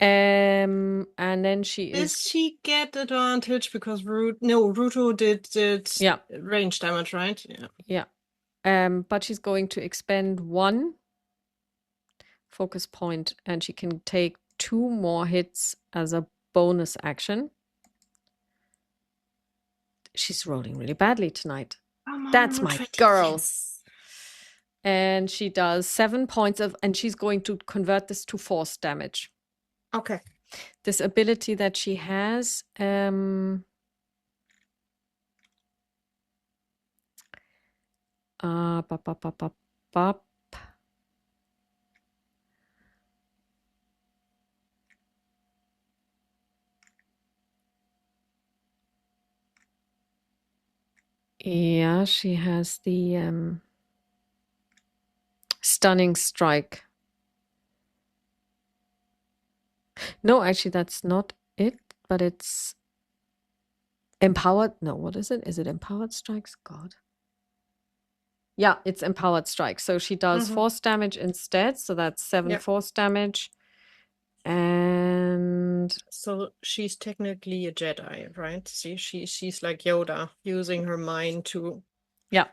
And then Does she get advantage because Ruto did yeah, range damage, right? Yeah. But she's going to expend 1 focus point, and she can take 2 more hits as a bonus action. She's rolling really badly tonight. That's my girl. Yes. And she does 7 points of, and she's going to convert this to force damage. Okay. This ability that she has, yeah, she has the stunning strike. No, actually, that's not it, but it's empowered. No, what is it? Is it empowered strikes? God. Yeah, it's empowered strike. So she does force damage instead. So that's 7 force damage. And so she's technically a Jedi, right? See, she's like Yoda, using her mind to. Yeah.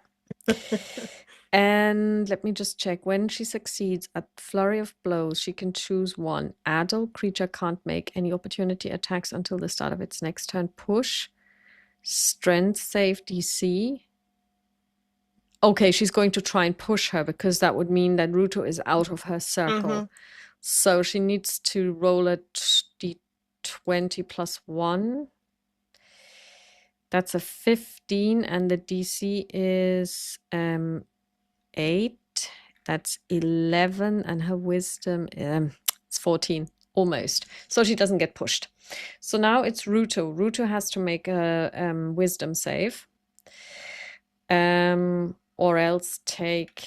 And let me just check. When she succeeds at flurry of blows, she can choose 1. Adult creature can't make any opportunity attacks until the start of its next turn. Push. Strength save DC. Okay, she's going to try and push her because that would mean that Ruto is out of her circle. So she needs to roll a d20 plus 1. That's a 15, and the DC is 8. That's 11, and her wisdom it's 14, almost. So she doesn't get pushed. So now it's Ruto. Ruto has to make a wisdom save. Or else take,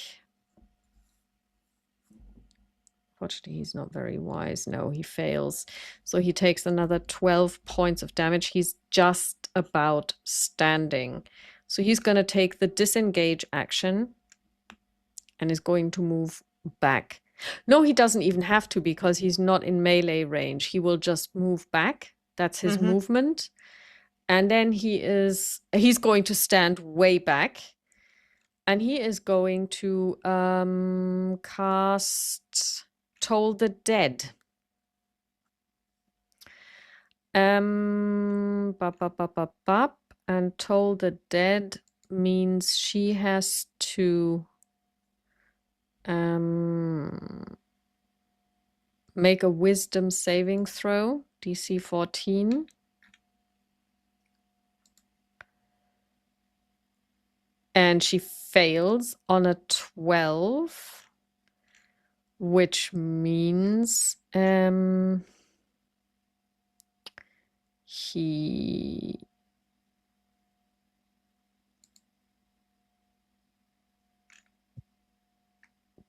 fortunately he's not very wise. No, he fails. So he takes another 12 points of damage. He's just about standing. So he's going to take the disengage action and is going to move back. No, he doesn't even have to because he's not in melee range. He will just move back. That's his movement. And then he's going to stand way back. And he is going to cast Toll the Dead. And Toll the Dead means she has to make a wisdom saving throw, DC 14. And she fails on a 12, which means he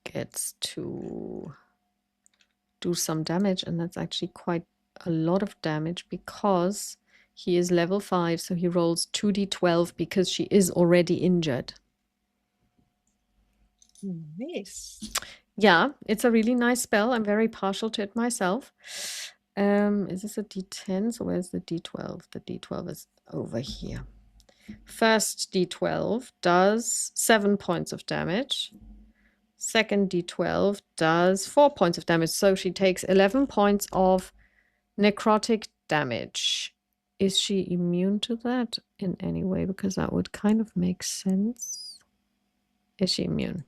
gets to do some damage, and that's actually quite a lot of damage because he is level 5, so he rolls 2d12 because she is already injured. Nice. Yeah, it's a really nice spell. I'm very partial to it myself. Is this a d10? So where's the d12? The d12 is over here. First d12 does 7 points of damage. Second d12 does 4 points of damage. So she takes 11 points of necrotic damage. Is she immune to that in any way? Because that would kind of make sense. Is she immune?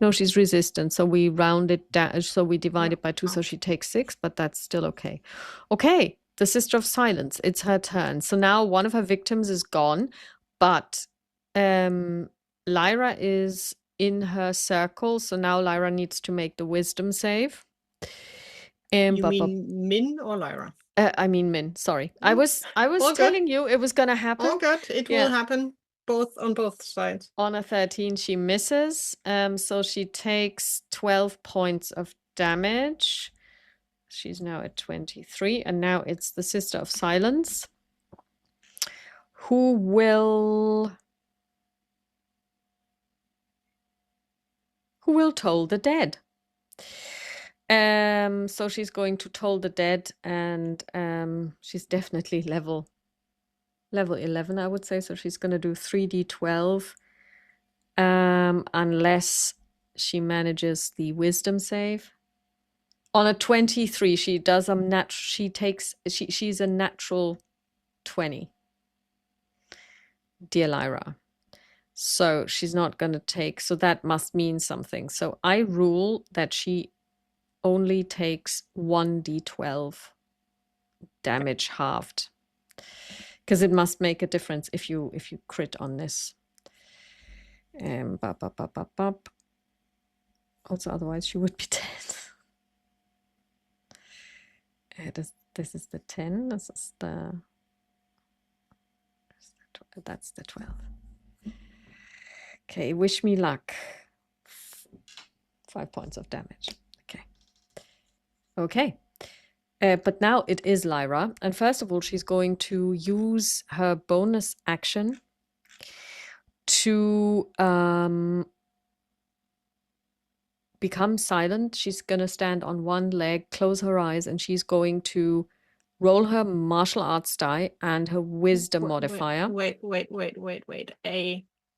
No, she's resistant. So we round it down. So we divide it by 2. So she takes 6, but that's still okay. Okay. The Sister of Silence. It's her turn. So now one of her victims is gone, but Lyra is in her circle. So now Lyra needs to make the wisdom save. You mean Min or Lyra? I mean Min, sorry. I was telling you it was gonna happen. Oh god, it will happen on both sides. On a 13, she misses. So she takes 12 points of damage. She's now at 23, and now it's the Sister of Silence who will toll the dead. So she's going to toll the dead, and she's definitely level 11, I would say. So she's going to do 3d12, unless she manages the wisdom save. On a 23, she does she's a natural 20. Dear Lyra. So she's not going to take, so that must mean something. So I rule that she only takes 1d12 damage halved, because it must make a difference if you crit on this. Also, otherwise she would be dead. This is the 10. This is that's the 12. Okay, wish me luck. 5 points of damage. Okay. But now it is Lyra. And first of all, she's going to use her bonus action to become silent. She's going to stand on one leg, close her eyes, and she's going to roll her martial arts die and her wisdom modifier. Wait.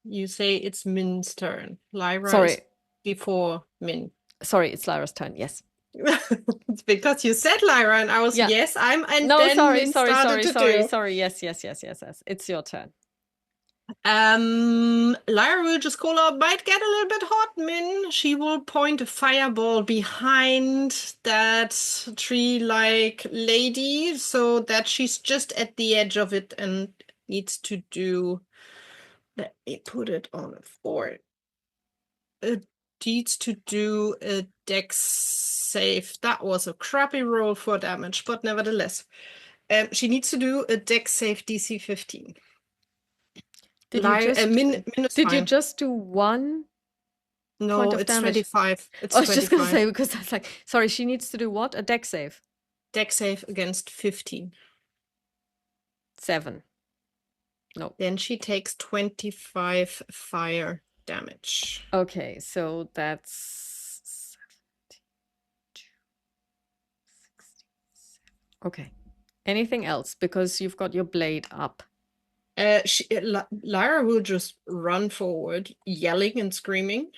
You say it's Min's turn. Lyra is before Min. Sorry, it's Lyra's turn, yes. It's because you said Lyra, and I was, yes, I'm, and no, then sorry, Min sorry, started sorry, to do. sorry, yes. It's your turn. Lyra will just call out, might get a little bit hot, Min. She will point a fireball behind that tree-like lady so that she's just at the edge of it and needs to do, let me put it on a 4. It needs to do a dex save. That was a crappy roll for damage, but nevertheless. She needs to do a dex save DC 15. Did you just do one? No, point of it's damage? 25. I was just going to say, because that's like, sorry, she needs to do what? A dex save? Dex save against 15. 7. No. Then she takes 25 fire damage. Okay, so that's 72, 67. Okay. Anything else? Because you've got your blade up. Lyra will just run forward, yelling and screaming.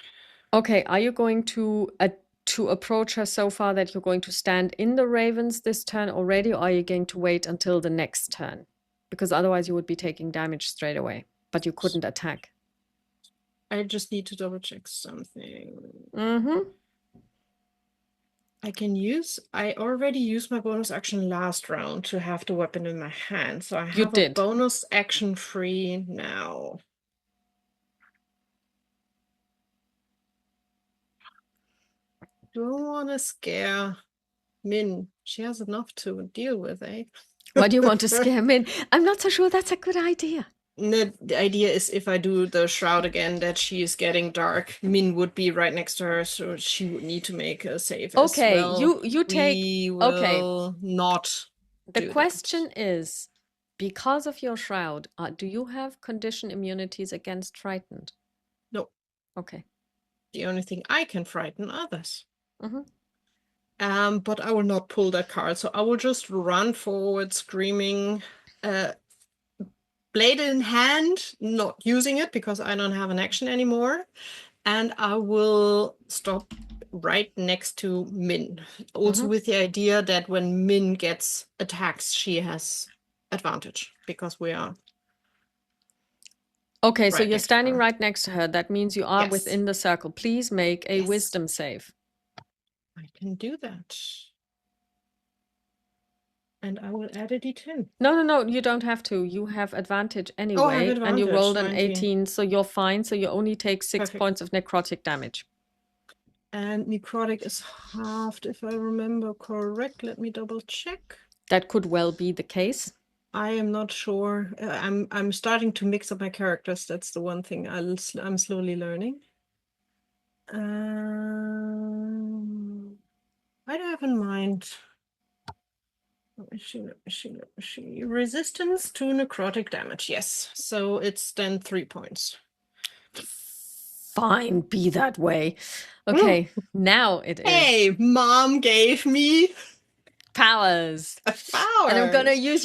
Okay, are you going to approach her so far that you're going to stand in the ravens this turn already, or are you going to wait until the next turn? Because otherwise you would be taking damage straight away, but you couldn't attack. I just need to double check something. Mm-hmm. I already used my bonus action last round to have the weapon in my hand, so I have a bonus action free now. Don't want to scare Min. She has enough to deal with, eh? Why do you want to scare Min? I'm not so sure that's a good idea. The idea is if I do the shroud again, that she is getting dark. Min would be right next to her, so she would need to make a save as Okay, well. you take. We Okay, will not the do that. question is, because of your shroud, do you have condition immunities against frightened? No. Okay. The only thing I can frighten others. Mm-hmm. But I will not pull that card, so I will just run forward screaming, blade in hand, not using it because I don't have an action anymore, and I will stop right next to Min. Also with the idea that when Min gets attacks, she has advantage because we are. Okay, so right you're next to standing her. right next to her. That means you are Yes. within the circle. Please make a Yes. wisdom save. I can do that. And I will add a d10. No, you don't have to. You have advantage anyway. Oh, I have And you advantage, rolled an 19. 18, so you're fine. So you only take 6 Perfect. points of necrotic damage. And necrotic is halved, if I remember correct. Let me double check. That could well be the case. I am not sure. I'm starting to mix up my characters. That's the one thing I'm slowly learning. What do I have in mind? Let me see. Resistance to necrotic damage. Yes. So it's then 3 points. Fine, be that way. Okay, now it is. Hey, Mom gave me powers. powers. And I'm going to use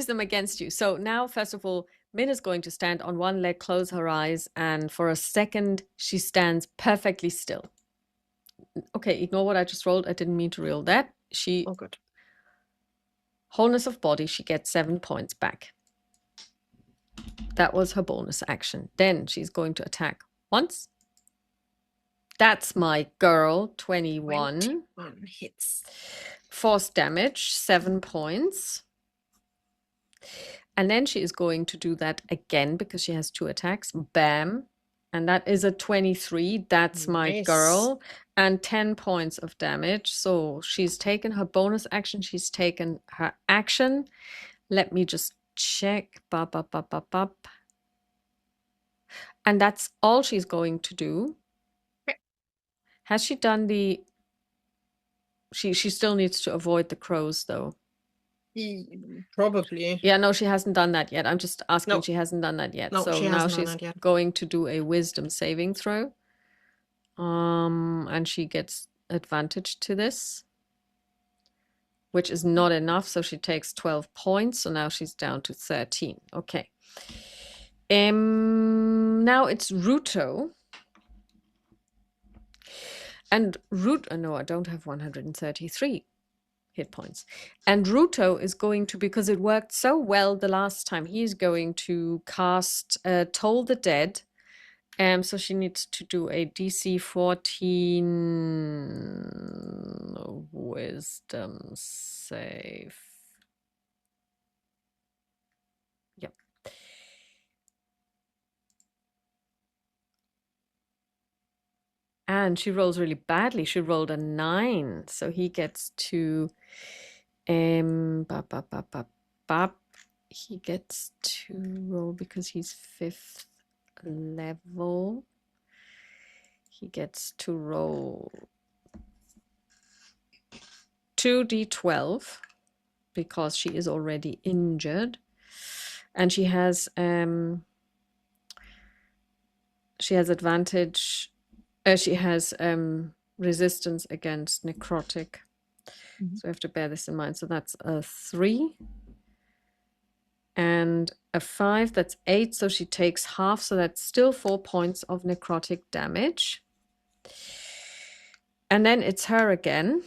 them against you. So now, first of all, Min is going to stand on one leg, close her eyes, and for a second, she stands perfectly still. Okay, ignore what I just rolled. I didn't mean to roll that. Oh, good. Wholeness of body, she gets 7 points back. That was her bonus action. Then she's going to attack once. That's my girl, 21. 21 hits. Force damage, 7 points. And then she is going to do that again because she has 2 attacks. Bam. And that is a 23. That's my girl. And 10 points of damage. So she's taken her bonus action. She's taken her action. Let me just check. And that's all she's going to do. Has she done the... She still needs to avoid the crows, though. Probably. Yeah, no, she hasn't done that yet. I'm just asking. No. She hasn't done that yet. No, so now she's going to do a wisdom saving throw. And she gets advantage to this, which is not enough. So she takes 12 points. So now she's down to 13. Okay. Now it's Ruto. And no, I don't have 133 hit points. And Ruto is going to, because it worked so well the last time, he's going to cast Toll the Dead. So she needs to do a DC 14 wisdom save. Yep. And she rolls really badly. She rolled a 9. So he gets to he gets to roll because he's 5th level. He gets to roll 2d12 because she is already injured. And she has advantage. She has resistance against necrotic. So I have to bear this in mind. So that's a 3 and a 5. That's 8. So she takes half. So that's still 4 points of necrotic damage. And then it's her again.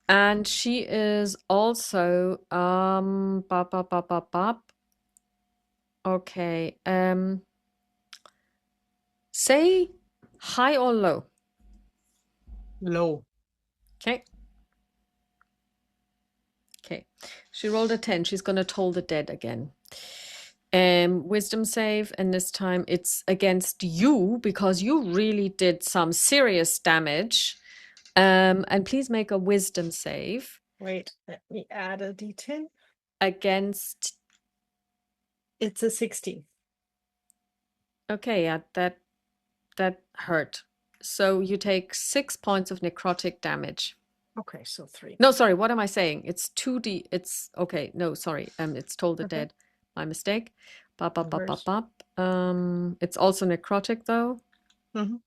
And she is also okay. Say high or low. Low. Okay. Okay. She rolled a 10. She's going to Toll the Dead again. Wisdom save, and this time it's against you because you really did some serious damage. And please make a wisdom save Wait, let me add a d10. against. It's a 16. Okay, yeah, that hurt. So you take 6 points of necrotic damage. Okay, so 3. No, sorry, what am I saying? It's 2d. It's okay. No, sorry. It's Toll the Okay. Dead. My mistake. Bop, bop, No bop, bop, worries. bop. It's also necrotic though. Mhm.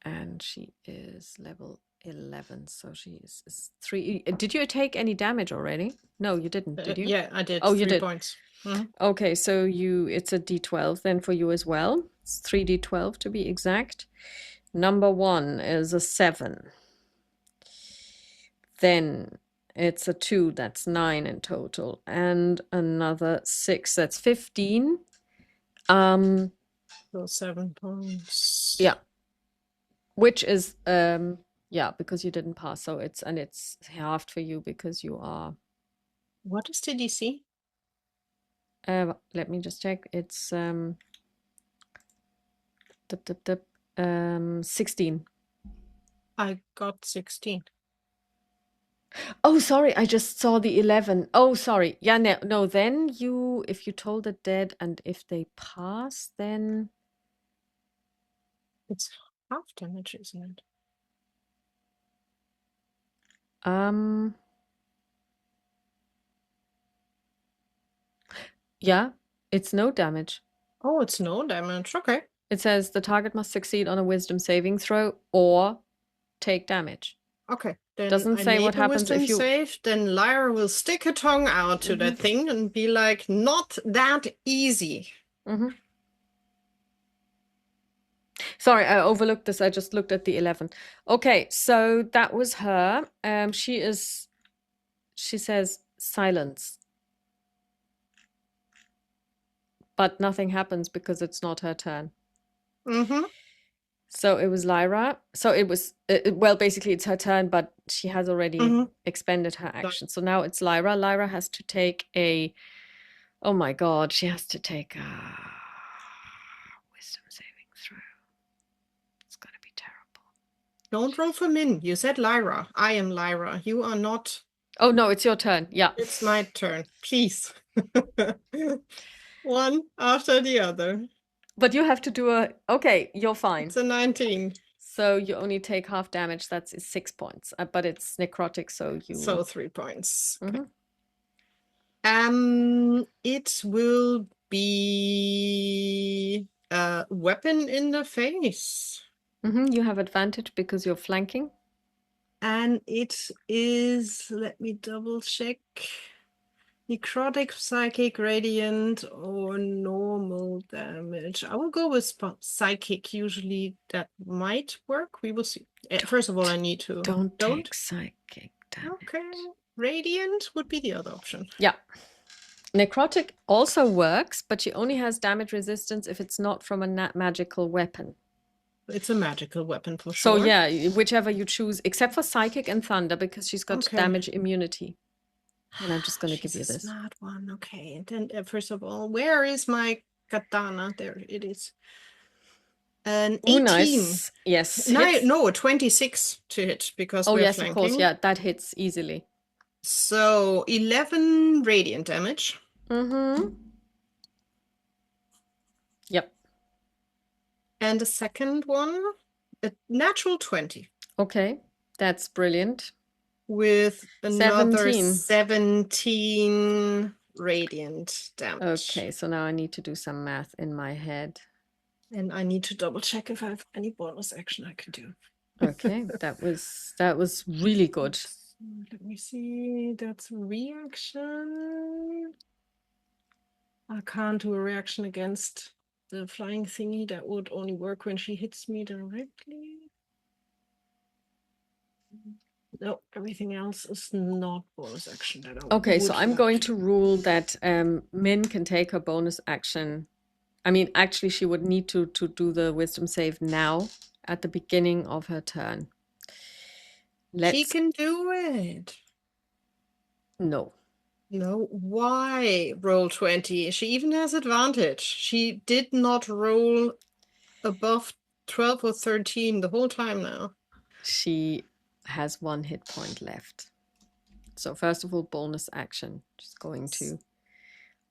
And she is level 11, so she is 3. Did you take any damage already? No, you didn't, did you? Yeah, I did. Oh, you 3 did. points. Mhm. Okay, so it's a d12 then for you as well. It's 3d12 to be exact. Number 1 is a 7. Then it's a 2, that's 9 in total, and another 6, that's 15. So 7 points. Yeah, which is yeah, because you didn't pass, so it's halved for you because you are. What is the DC? Let me just check. It's 16. I got 16. Oh, sorry, I just saw the 11. Oh, sorry. Yeah, no, then if you told the dead and if they pass, then It's half damage, isn't it? yeah, it's no damage. Oh, it's no damage. Okay. It says the target must succeed on a wisdom saving throw or take damage. Okay. Then Doesn't I say made what a happens wisdom if you. save. Then Lyra will stick her tongue out to that thing and be like, not that easy. Sorry, I overlooked this. I just looked at the 11. Okay, so that was her. She says silence. But nothing happens because it's not her turn. Mm-hmm. So it was Lyra. So it was, well, basically it's her turn, but she has already expended her action. So now it's Lyra. Lyra has to take oh my God, she has to take a wisdom saving throw. It's going to be terrible. Don't roll for Min. You said Lyra. I am Lyra. You are not. Oh no, it's your turn. Yeah. It's my turn. Please. One after the other. But you have to do okay, you're fine. It's a 19. So you only take half damage. That's 6 points. But it's necrotic, so you. So 3 points. Mhm. It will be a weapon in the face. You have advantage because you're flanking. And it is, let me double check. Necrotic, psychic, radiant, or normal damage. I will go with psychic. Usually that might work. We will see. First of all, I need to. Don't take psychic damage. Okay. Radiant would be the other option. Yeah. Necrotic also works, but she only has damage resistance if it's not from a magical weapon. It's a magical weapon for sure. So yeah, whichever you choose, except for psychic and thunder, because she's got damage immunity. And I'm just going to give you this. Smart one. Okay. And then first of all, where is my katana? There it is. An 18. Ooh, nice. Yes. No, 26 to hit because we're yes, flanking. of course. Yeah, that hits easily. So 11 radiant damage. Yep. And the second one, a natural 20. Okay, that's brilliant. With another 17 radiant damage. Okay, so now I need to do some math in my head. And I need to double check if I have any bonus action I can do. Okay, that was really good. Let me see. That's a reaction. I can't do a reaction against the flying thingy. That would only work when she hits me directly. No, everything else is not bonus action. Okay, so I'm going to rule that Min can take her bonus action. I mean, actually, she would need to do the wisdom save now at the beginning of her turn. She can do it. No. No, why roll 20? She even has advantage. She did not roll above 12 or 13 the whole time now. She has 1 hit point left. So first of all, bonus action. She's going to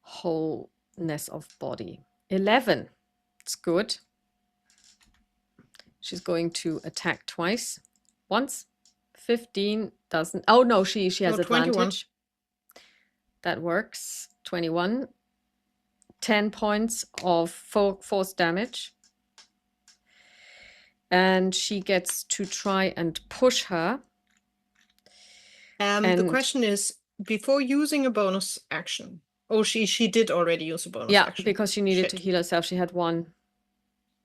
wholeness of body. 11. It's good. She's going to attack twice. Once. 15 doesn't. Oh no, she has No, 21. advantage. That works. 21. 10 points of force damage. And she gets to try and push her. The question is, before using a bonus action. Oh, she did already use a bonus action. Yeah, because she needed Shit. to heal herself. She had 1.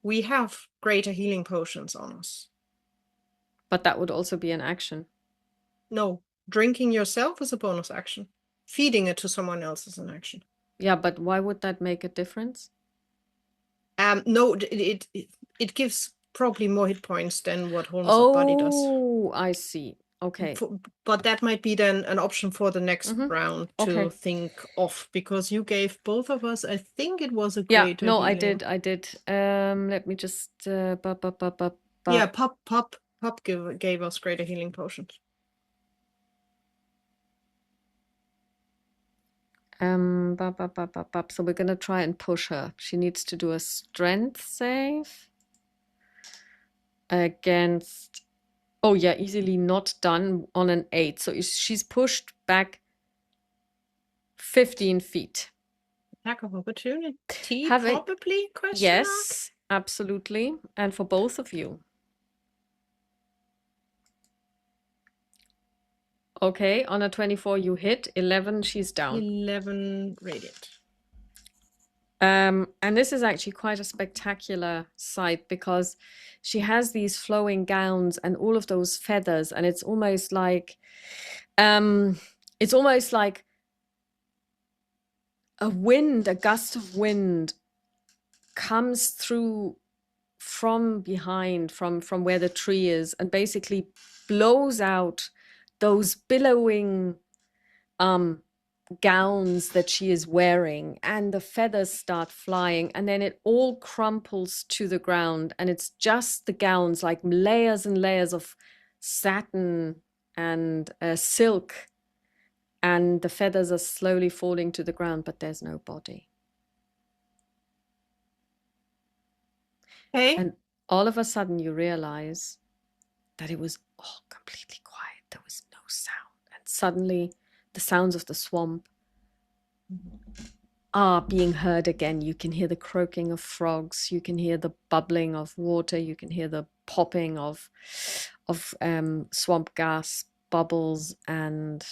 We have greater healing potions on us. But that would also be an action. No, drinking yourself is a bonus action. Feeding it to someone else is an action. Yeah, but why would that make a difference? No, it gives probably more hit points than what wholeness of body does. Oh, I see. Okay. But that might be then an option for the next round to think of, because you gave both of us, I think it was a greater no, healing. I did. Let me just Yeah, Pop gave us greater healing potions. So we're gonna try and push her. She needs to do a strength save against, oh yeah, easily not done on an 8. So she's pushed back 15 feet. Attack of opportunity, probably? Yes, absolutely. And for both of you. Okay, on a 24 you hit. 11 she's down. 11 radiant. And this is actually quite a spectacular sight, because she has these flowing gowns and all of those feathers, and it's almost like a gust of wind comes through from behind, from where the tree is, and basically blows out those billowing gowns that she is wearing, and the feathers start flying, and then it all crumples to the ground, and it's just the gowns, like layers and layers of satin and silk, and the feathers are slowly falling to the ground, but there's no body. Okay. And all of a sudden you realize that it was all completely quiet. There was no sound, and suddenly the sounds of the swamp are being heard again. You can hear the croaking of frogs, you can hear the bubbling of water, you can hear the popping of swamp gas bubbles, and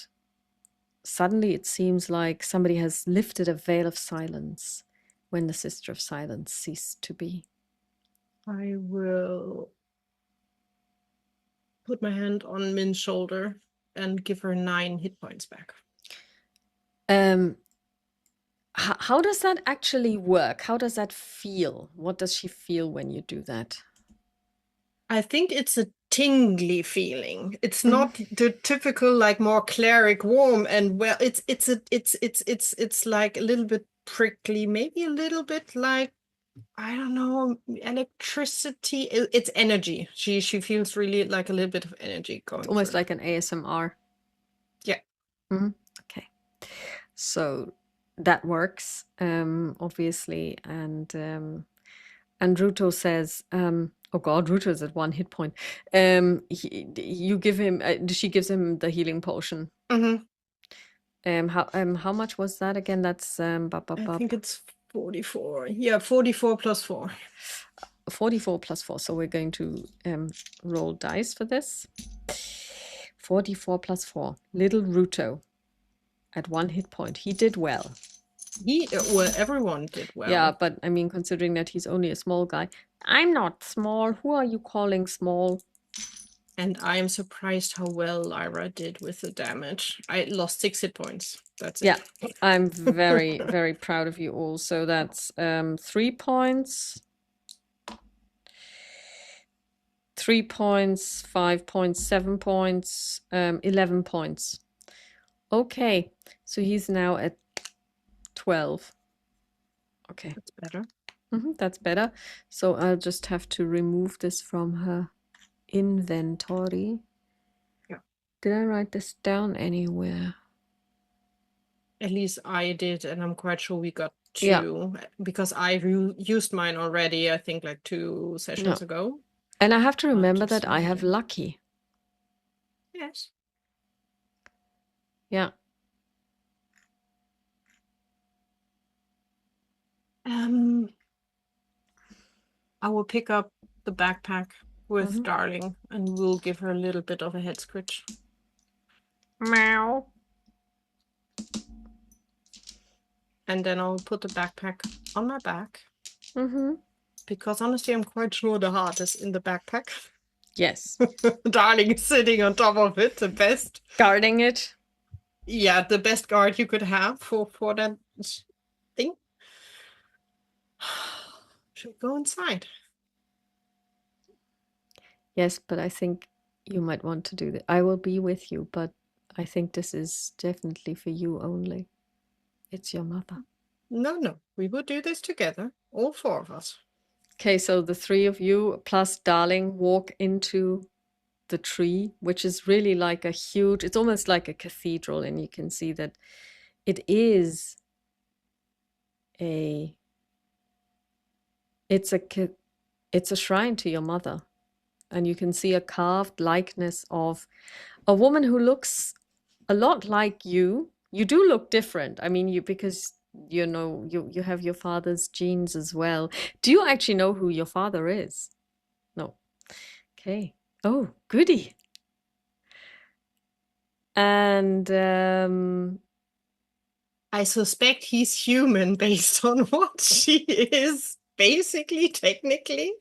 suddenly it seems like somebody has lifted a veil of silence when the Sister of Silence ceased to be. I will put my hand on Min's shoulder and give her 9 hit points back. How does that actually work? How does that feel? What does she feel when you do that? I think it's a tingly feeling. It's not the typical, like, more cleric warm, and well, it's like a little bit prickly, maybe a little bit like, I don't know, electricity. It's energy. She feels really like a little bit of energy going. It's almost like an ASMR. Yeah. Okay. So that works, obviously, and Ruto says, oh God, Ruto is at 1 hit point. You give him, she gives him the healing potion. How much was that again? That's I think it's 44. Yeah, 44 plus 4. 44 plus 4. So we're going to roll dice for this. 44 plus 4. Little Ruto at 1 hit point. He did well. Well, everyone did well. Yeah, but I mean, considering that he's only a small guy. I'm not small. Who are you calling small? And I am surprised how well Lyra did with the damage. I lost 6 hit points. That's it. Yeah, I'm very, very proud of you all. So that's 3 points. 3 points, 5 points, 7 points, 11 points. Okay, so he's now at 12. Okay. That's better. That's better. So I'll just have to remove this from her inventory. Yeah. Did I write this down anywhere? At least I did, and I'm quite sure we got Yeah. 2 because I used mine already, I think like 2 sessions Yeah. ago. And I have to I'll remember just that I have again. lucky. Yes. Yeah. I will pick up the backpack with Mhm. Darling and we'll give her a little bit of a head scratch. Meow. And then I'll put the backpack on my back Mhm. because honestly, I'm quite sure the heart is in the backpack. Yes. Darling is sitting on top of it, the best. Guarding it. Yeah, the best guard you could have for that thing. Should go inside. Yes, but I think you might want to do that. I will be with you, but I think this is definitely for you only. It's your mother. No, we will do this together, all 4 of us. Okay, so the 3 of you plus Darling walk into the tree, which is really like a huge, it's almost like a cathedral, and you can see that it is a it's a it's a shrine to your mother, and you can see a carved likeness of a woman who looks a lot like you. You do look different. I mean, you because you know you have your father's genes as well. Do you actually know who your father is? No. Okay. Oh, goody. And I suspect he's human based on what she is, basically, technically.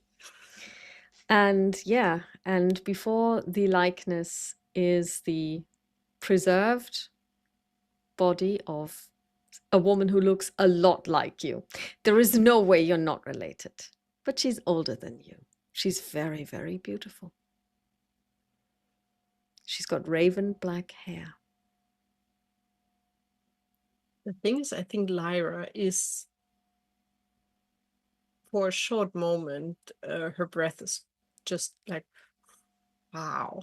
yeah, and before the likeness is the preserved body of a woman who looks a lot like you. There is no way you're not related, but she's older than you. She's very, very beautiful. She's got raven black hair. The thing is, I think Lyra is, for a short moment, her breath is just like, wow.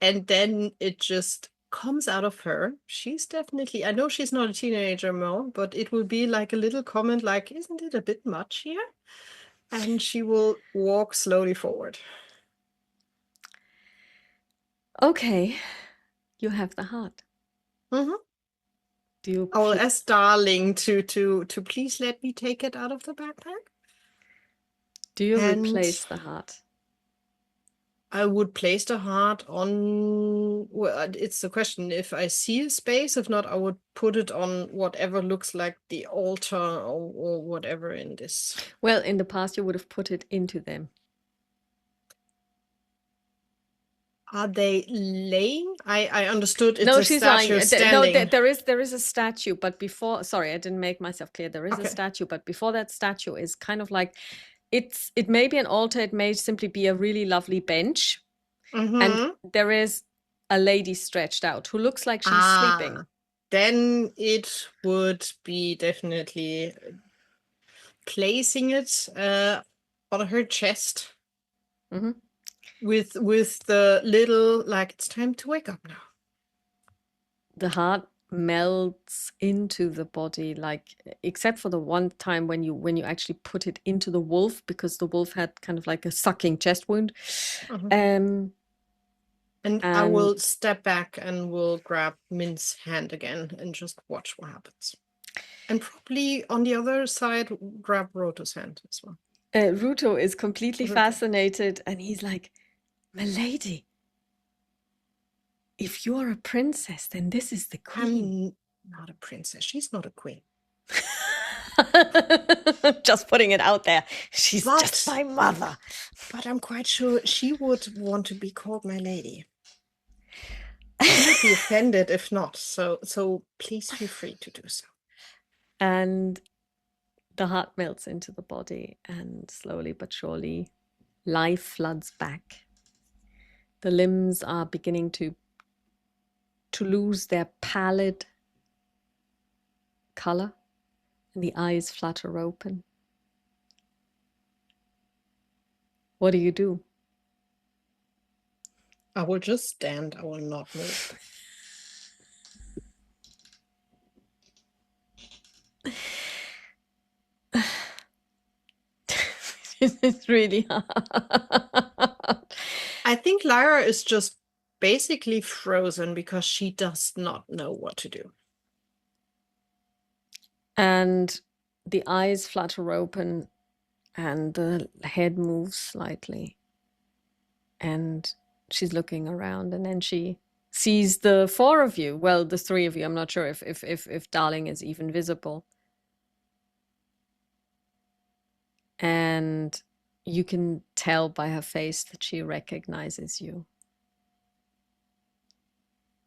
And then it just comes out of her. She's definitely, I know she's not a teenager more, but it will be like a little comment like, isn't it a bit much here? And she will walk slowly forward. Okay, you have the heart. Mm-hmm. Do you I will ask Darling to please let me take it out of the backpack. And replace the heart? I would place the heart on, well, it's the question if I see a space. If not, I would put it on whatever looks like the altar or whatever in this. Well, in the past, you would have put it into them. Are they laying? I understood it's No, a she's lying. statue No, standing. there is a statue, but before, sorry, I didn't make myself clear. There is a Okay. statue, but before that statue is kind of like it may be an altar, it may simply be a really lovely bench, and Mm-hmm. there is a lady stretched out who looks like she's sleeping. Then it would be definitely placing it on her chest. Mm-hmm. With the little like it's time to wake up now. The heart melts into the body, like except for the one time when you actually put it into the wolf, because the wolf had kind of like a sucking chest wound. And I And will step back and will grab Min's hand again and just watch what happens. And probably on the other side, grab Roto's hand as well. Ruto is completely Ruto. fascinated, and he's like, "My lady, if you're a princess, then this is the queen." I'm not a princess. She's not a queen. Just putting it out there. She's But- just my mother. But I'm quite sure she would want to be called my lady. She would be offended if not. So please feel free to do so. And the heart melts into the body, and slowly but surely, life floods back. The limbs are beginning to lose their pallid color, and the eyes flutter open. What do you do? I will just stand. I will not move. It's really hard. I think Lyra is just basically frozen because she does not know what to do. And the eyes flutter open and the head moves slightly. And she's looking around, and then she sees the four of you. Well, the three of you. I'm not sure if Darling is even visible. And you can tell by her face that she recognizes you.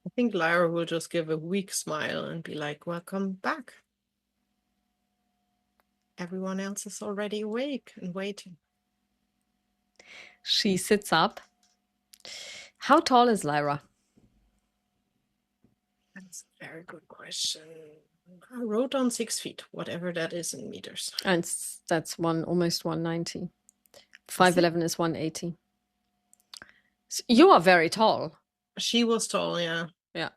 I think Lyra will just give a weak smile and be like, welcome back. Everyone else is already awake and waiting. She sits up. How tall is Lyra? That's a very good question. I wrote on 6 feet, whatever that is in meters. And that's almost 190. 5'11" is 180. So you are very tall. She was tall, yeah. Yeah.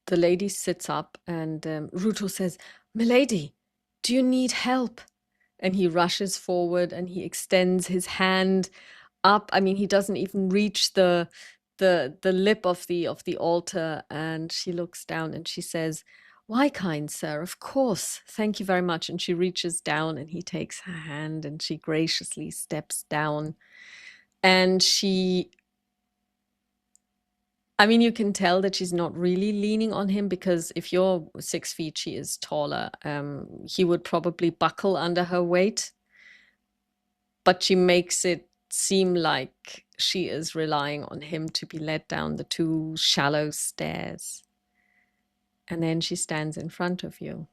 The lady sits up and Ruto says, "Milady, do you need help?" And he rushes forward and he extends his hand up. I mean, he doesn't even reach the lip of the altar. And she looks down and she says, "Why, kind sir, of course, thank you very much." And she reaches down and he takes her hand and she graciously steps down. And I mean, you can tell that she's not really leaning on him, because if you're 6 feet, she is taller. He would probably buckle under her weight, but she makes it seem like she is relying on him to be led down the two shallow stairs. And then she stands in front of you.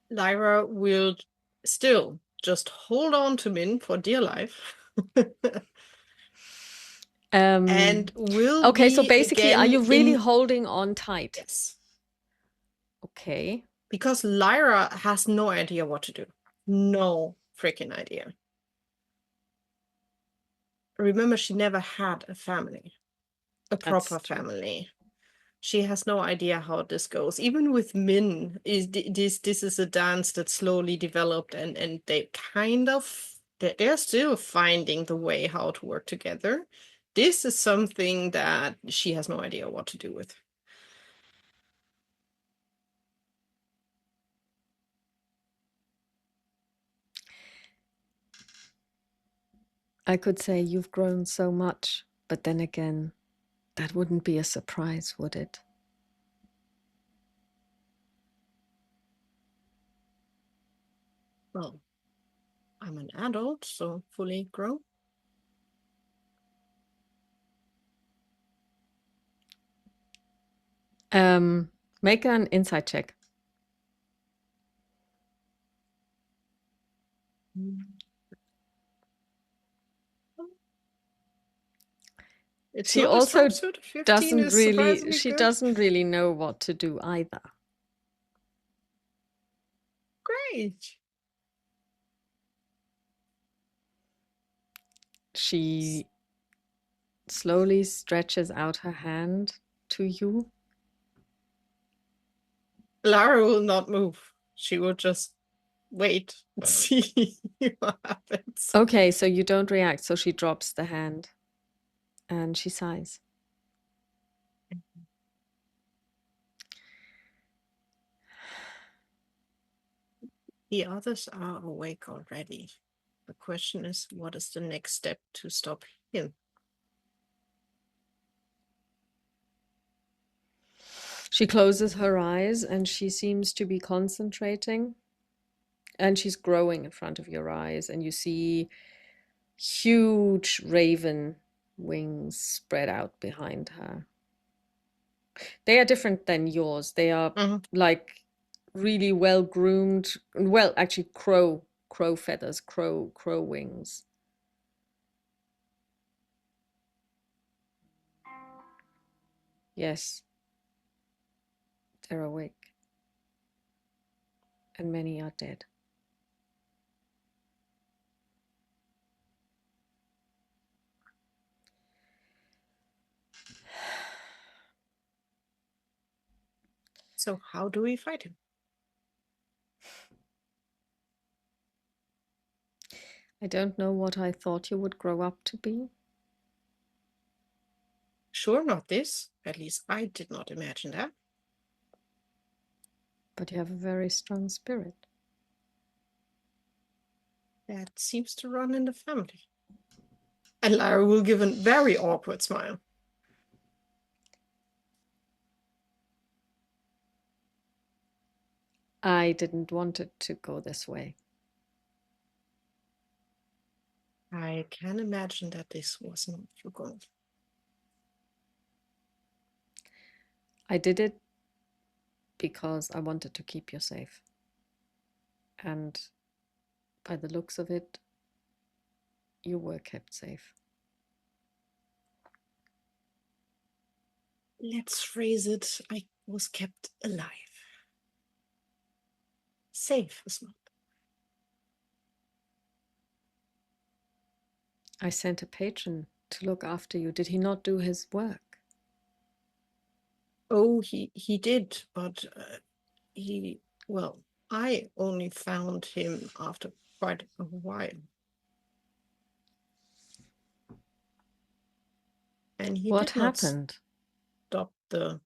Lyra will still just hold on to Min for dear life. And will okay, so be basically, are again you really in... holding on tight? Yes. Okay. Because Lyra has no idea what to do. No freaking idea. Remember, she never had a family, a proper family. She has no idea how this goes. Even with Min, this is a dance that slowly developed, and they kind of, they're still finding the way how to work together. This is something that she has no idea what to do with. I could say you've grown so much, but then again, that wouldn't be a surprise, would it? Well, I'm an adult, so fully grown. Make an insight check. It's She not a also strong suit. 15 is surprisingly good. doesn't really know what to do either. Great. She slowly stretches out her hand to you. Lara will not move. She will just wait and see what happens. Okay, so you don't react, so she drops the hand and she sighs. The others are awake already. The question is, what is the next step to stop him? She closes her eyes and she seems to be concentrating. And she's growing in front of your eyes, and you see huge raven wings spread out behind her. They are different than yours. They are like really well groomed. Well, actually, crow feathers, crow wings. Yes, they're awake, and many are dead. So how do we fight him? I don't know what I thought you would grow up to be. Sure, not this. At least I did not imagine that. But you have a very strong spirit. That seems to run in the family. And Lyra will give a very awkward smile. I didn't want it to go this way. I can imagine that this was not your goal. I did it because I wanted to keep you safe. And by the looks of it, you were kept safe. Let's phrase it, I was kept alive. Safe is not. I sent a patron to look after you. Did he not do his work? Oh, he did, but I only found him after quite a while. And he What did not happened? stop the...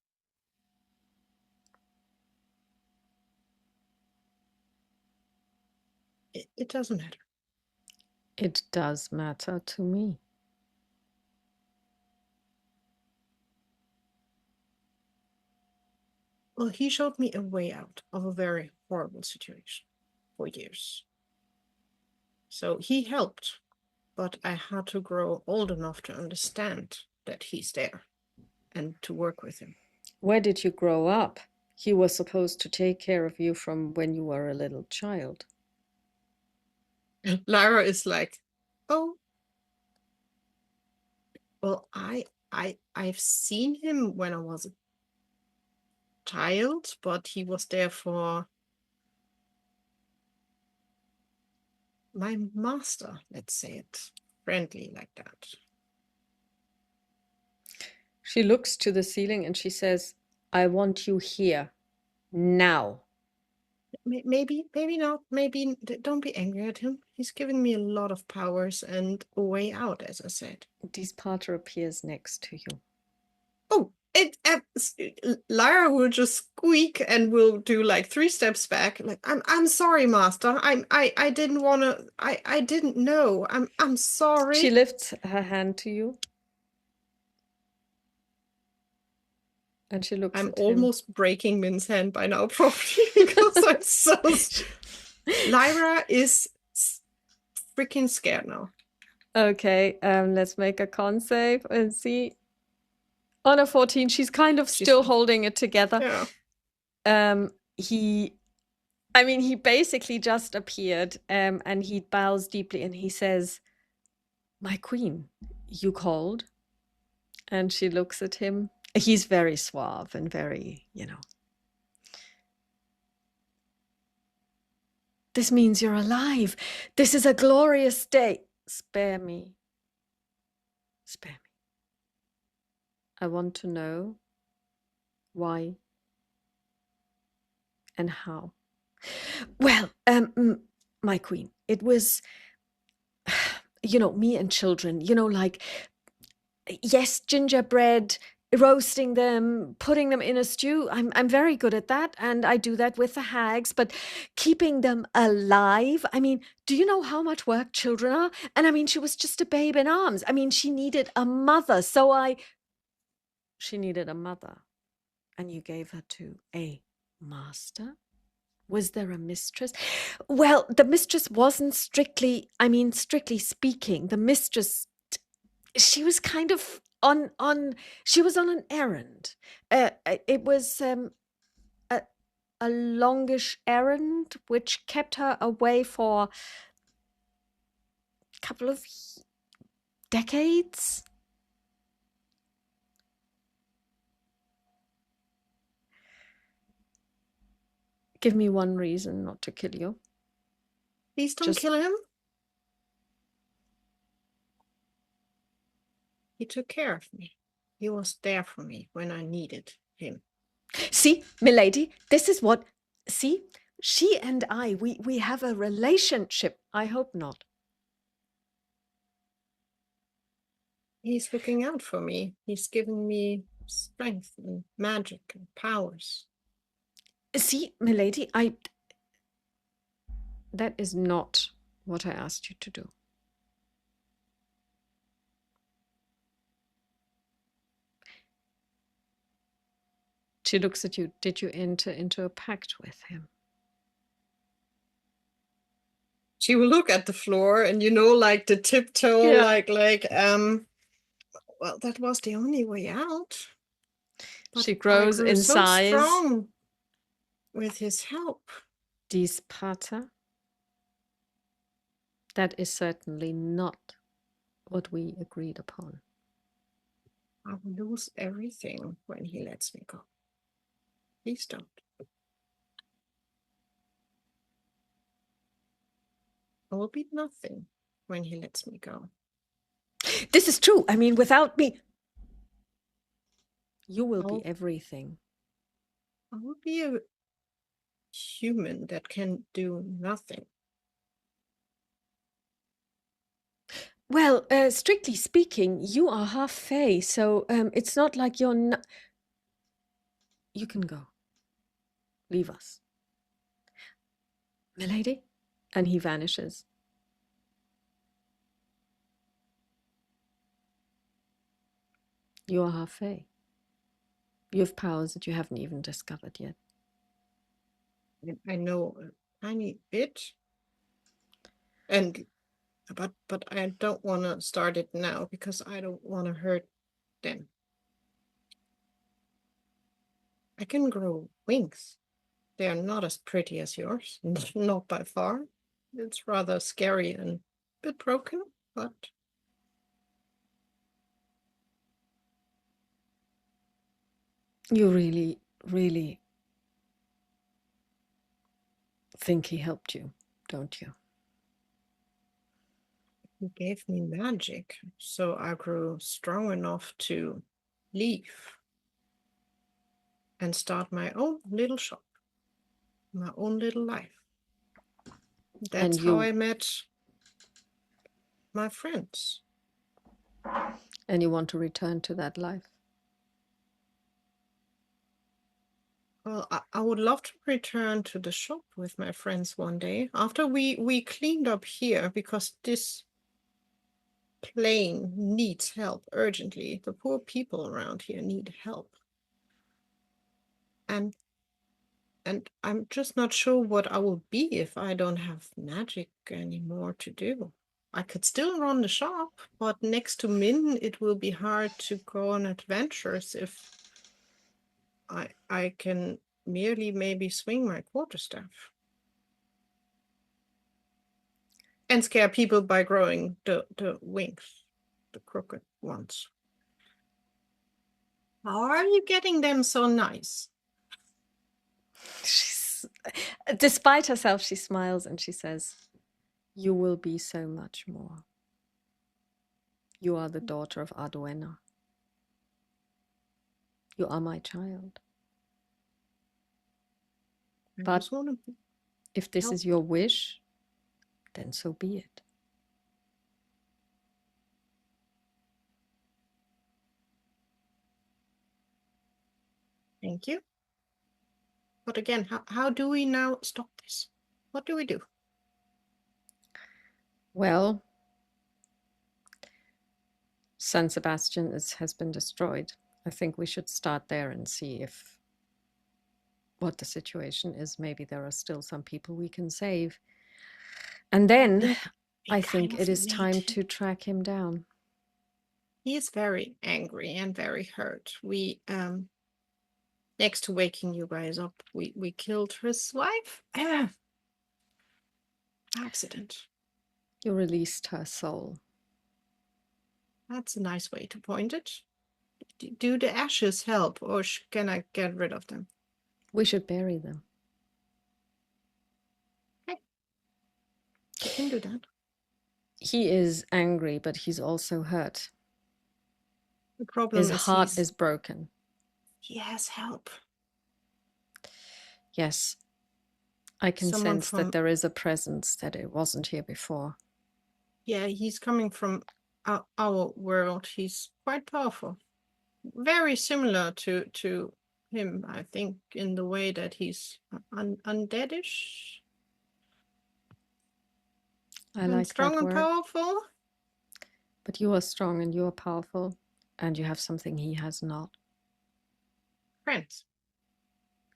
It doesn't matter. It does matter to me. Well, he showed me a way out of a very horrible situation for years. So he helped, but I had to grow old enough to understand that he's there and to work with him. Where did you grow up? He was supposed to take care of you from when you were a little child. Lyra is like, oh, well, I've seen him when I was a child, but he was there for my master, let's say it friendly like that. She looks to the ceiling and she says, I want you here, now. Maybe not. Maybe don't be angry at him. He's giving me a lot of powers and a way out, as I said. Pater appears next to you. Oh, Lyra will just squeak and will do like 3 steps back. Like, I'm sorry, master. I didn't want to. I didn't know. I'm sorry. She lifts her hand to you. And she looks I'm at almost breaking Min's hand by now, probably, because I'm so... Lyra is freaking scared now. Okay, let's make a con save and see. On a 14, she's kind of still holding it together. Yeah. He basically just appeared, and he bows deeply and he says, my queen, you called? And she looks at him. He's very suave and very, This means you're alive. This is a glorious day. Spare me. Spare me. I want to know why and how. Well, my queen, it was, me and children, yes, gingerbread, roasting them, putting them in a stew. I'm very good at that, and I do that with the hags, but keeping them alive. Do you know how much work children are? And she was just a babe in arms. She needed a mother, she needed a mother, and you gave her to a master? Was there a mistress? Well, the mistress wasn't strictly speaking, the mistress, she was kind of she was on an errand. It was a longish errand, which kept her away for a couple of decades. Give me one reason not to kill you. Please don't Just- kill him. He took care of me. He was there for me when I needed him. See, milady, this is what... See, she and I, we have a relationship. I hope not. He's looking out for me. He's given me strength and magic and powers. See, milady, that is not what I asked you to do. She looks at you. Did you enter into a pact with him? She will look at the floor and, you know, like the tiptoe, Yeah. well, that was the only way out. But She grows I grew in so size. strong with his help. Dies pater. That is certainly not what we agreed upon. I will lose everything when he lets me go. Please don't. I will be nothing when he lets me go. This is true. I mean, without me, you will Oh. be everything. I will be a human that can do nothing. Well, strictly speaking, you are half Fae, so it's not like you're not... You can go. Leave us. Milady? And he vanishes. You are half Fae. You have powers that you haven't even discovered yet. I know a tiny bit. But I don't want to start it now because I don't want to hurt them. I can grow wings. They are not as pretty as yours, not by far. It's rather scary and a bit broken, but You really, really think he helped you, don't you? he gave me magic, so I grew strong enough to leave and start my own little shop, my own little life. That's And how you- I met my friends. And you want to return to that life? Well, I would love to return to the shop with my friends one day after we cleaned up here, because this plane needs help urgently. The poor people around here need help. And I'm just not sure what I will be if I don't have magic anymore to do. I could still run the shop, but next to Min, it will be hard to go on adventures if I can merely maybe swing my quarterstaff. And scare people by growing the wings, the crooked ones. How are you getting them so nice? Despite herself, she smiles and she says, "You will be so much more. You are the daughter of Arduena. You are my child. But if this is your wish, then so be it." Thank you. But again, how do we now stop this? What do we do? Well, San Sebastian has been destroyed. I think we should start there and see what the situation is. Maybe there are still some people we can save. And then I think it is time to track him down. He is very angry and very hurt. We next to waking you guys up, we killed his wife. Accident. You released her soul. That's a nice way to point it. Do the ashes help, or can I get rid of them? We should bury them. can do that. He is angry, but he's also hurt. The problem His is heart is broken. he has help. Yes, I can Someone sense that there is a presence that it wasn't here before. Yeah, he's coming from our world. He's quite powerful. Very similar to him, I think, in the way that he's undeadish I and like strong that and word. powerful. But you are strong and you are powerful, and you have something he has not. Friends.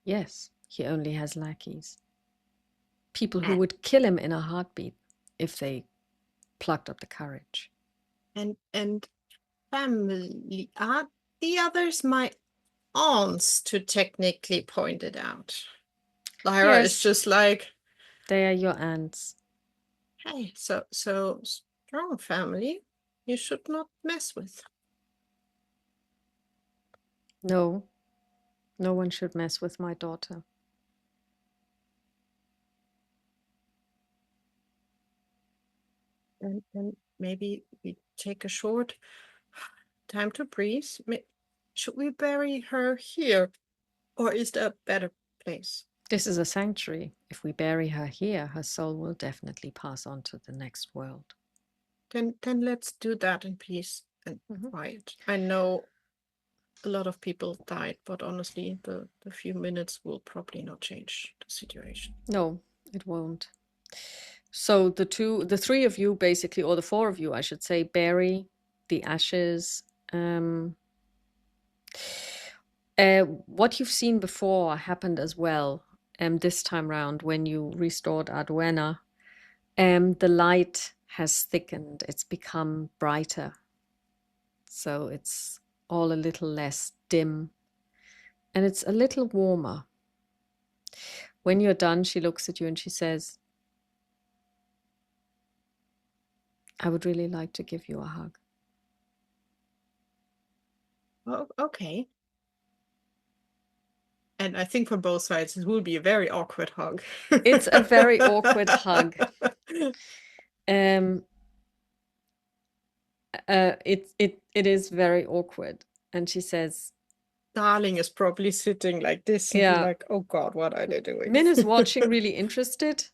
Yes, he only has lackeys. People who would kill him in a heartbeat if they plucked up the courage. And family. Are the others my aunts, to technically point it out? Lyra is Yes, just like, they are your aunts. hey, so strong family you should not mess with. No, no one should mess with my daughter. And maybe we take a short time to breathe. Should we bury her here, or is there a better place? This is a sanctuary. If we bury her here, her soul will definitely pass on to the next world. Then let's do that in peace and quiet. I know a lot of people died, but honestly, the few minutes will probably not change the situation. No, it won't. So the three of you basically, or the four of you, I should say, bury the ashes. What you've seen before happened as well. This time round, when you restored Arduena, the light has thickened. It's become brighter. So it's all a little less dim. And it's a little warmer. When you're done, she looks at you and she says, I would really like to give you a hug. Oh, okay. And I think from both sides, it will be a very awkward hug. It's a very awkward hug. It is very awkward. And she says, Darling is probably sitting like this and be like, oh God, what are they doing? Min is watching, really interested.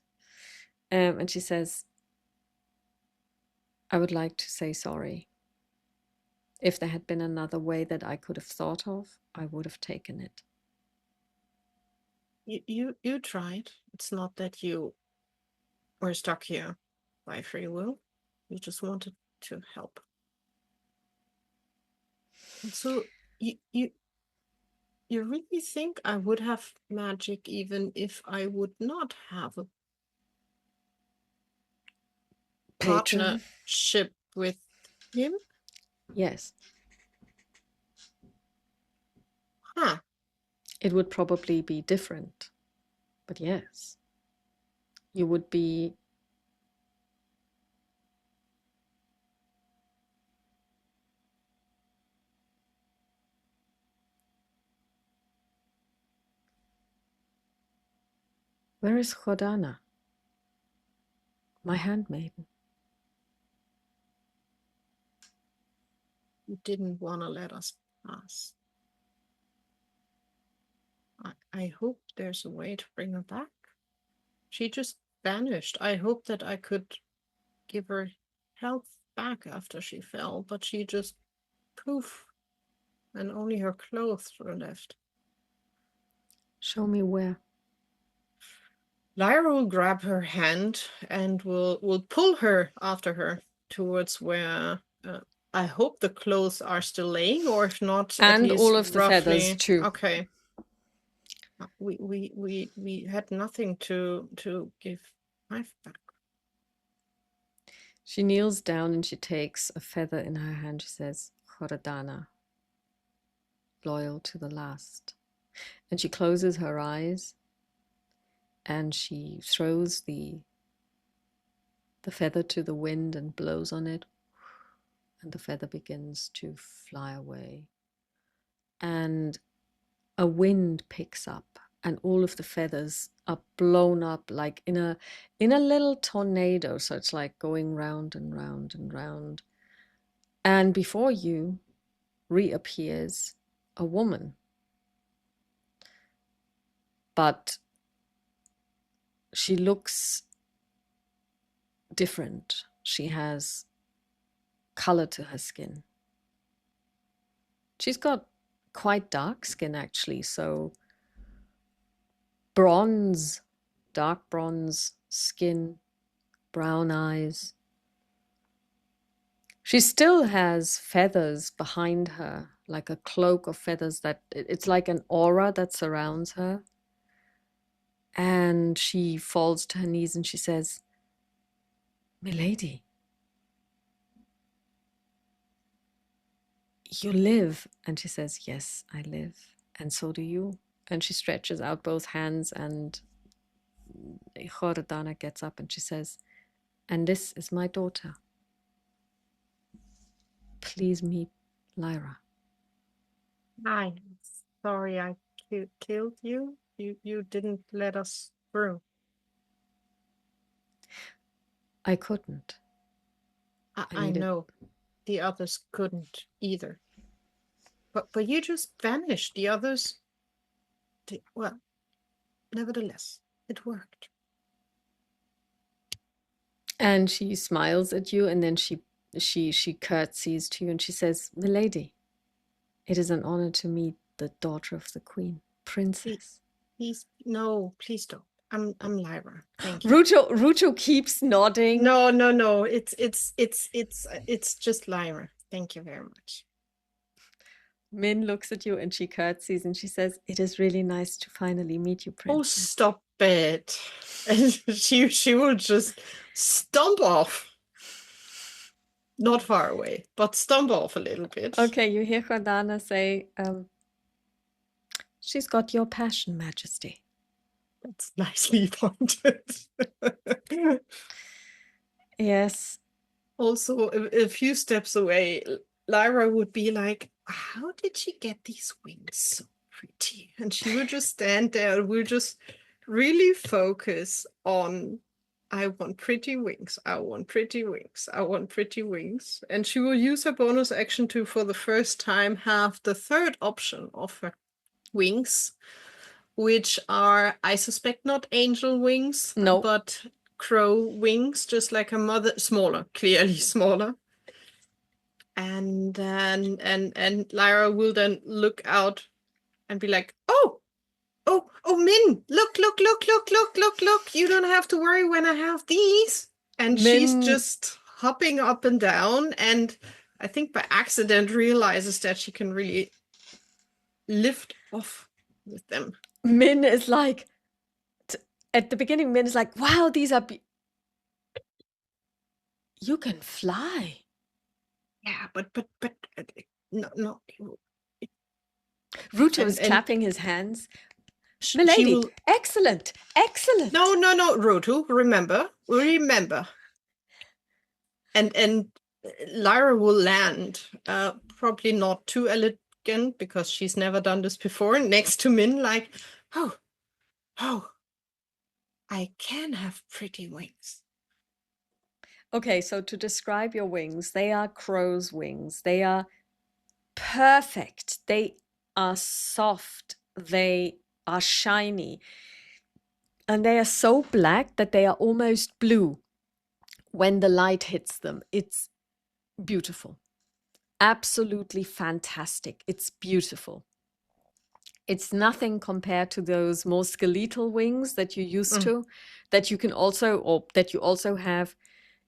And she says, I would like to say sorry. If there had been another way that I could have thought of, I would have taken it. You tried. It's not that you were stuck here by free will. You just wanted to help. And so you really think I would have magic even if I would not have a Patron? partnership with him? Yes. Huh. It would probably be different. But yes. You would be Where is Jordana? My handmaiden. You didn't want to let us pass. I hope there's a way to bring her back. She just vanished. I hope that I could give her health back after she fell, but she just poof, and only her clothes were left. Show me where. Lyra will grab her hand and will pull her after her towards where I hope the clothes are still laying, or if not, at And least all of the feathers roughly. too. Okay. We had nothing to give life back. She kneels down and she takes a feather in her hand. She says, Jordana, loyal to the last. And she closes her eyes and she throws the feather to the wind and blows on it. And the feather begins to fly away. And a wind picks up and all of the feathers are blown up like in a little tornado. So it's like going round and round and round. And before you reappears a woman. But she looks different. She has color to her skin. She's got quite dark skin, actually. So bronze, dark bronze skin, brown eyes. She still has feathers behind her, like a cloak of feathers that it's like an aura that surrounds her. And she falls to her knees and she says, "Milady, you live." And she says, "Yes, I live. And so do you." And she stretches out both hands, and Jordana gets up and she says, "And this is my daughter. Please meet Lyra." I'm sorry I killed you. You didn't let us through. I couldn't. I needed... know. The others couldn't either. But you just vanished. The others did, well, nevertheless, it worked. And she smiles at you, and then she curtsies to you and she says, "Milady, it is an honor to meet the daughter of the queen, princess." Please, no, please don't. I'm Lyra. Thank you. Ruto keeps nodding. No. It's just Lyra. Thank you very much. Min looks at you and she curtsies and she says, "It is really nice to finally meet you, Oh, princess." stop it. And she will just stomp off. Not far away, but stomp off a little bit. Okay, you hear Jordana say, "She's got your passion, Majesty." That's nicely pointed. Yes. Also, a few steps away, Lyra would be like, "How did she get these wings so pretty?" And she would just stand there and we'll just really focus on, "I want pretty wings. I want pretty wings. I want pretty wings." And she will use her bonus action to, for the first time, have the third option of her wings, which are, I suspect, not angel wings, No. but crow wings, just like her mother, smaller, clearly smaller. And then Lyra will then look out and be like, "Oh, Min, look, you don't have to worry when I have these." And she's Min just hopping up and down, and I think by accident realizes that she can really lift off with them. Min is like, at the beginning, Min is like, "Wow, these are you can fly." Yeah, but no. Ruto is And clapping his hands. she "Milady, will. excellent, excellent." No, Rotu, remember. And Lyra will land, probably not too elegant because she's never done this before, next to Min, like, oh, I can have pretty wings. Okay, so to describe your wings, they are crow's wings. They are perfect. They are soft. They are shiny. And they are so black that they are almost blue when the light hits them. It's beautiful. Absolutely fantastic. It's beautiful. It's nothing compared to those more skeletal wings that you're used to, that you can also, or that you also have.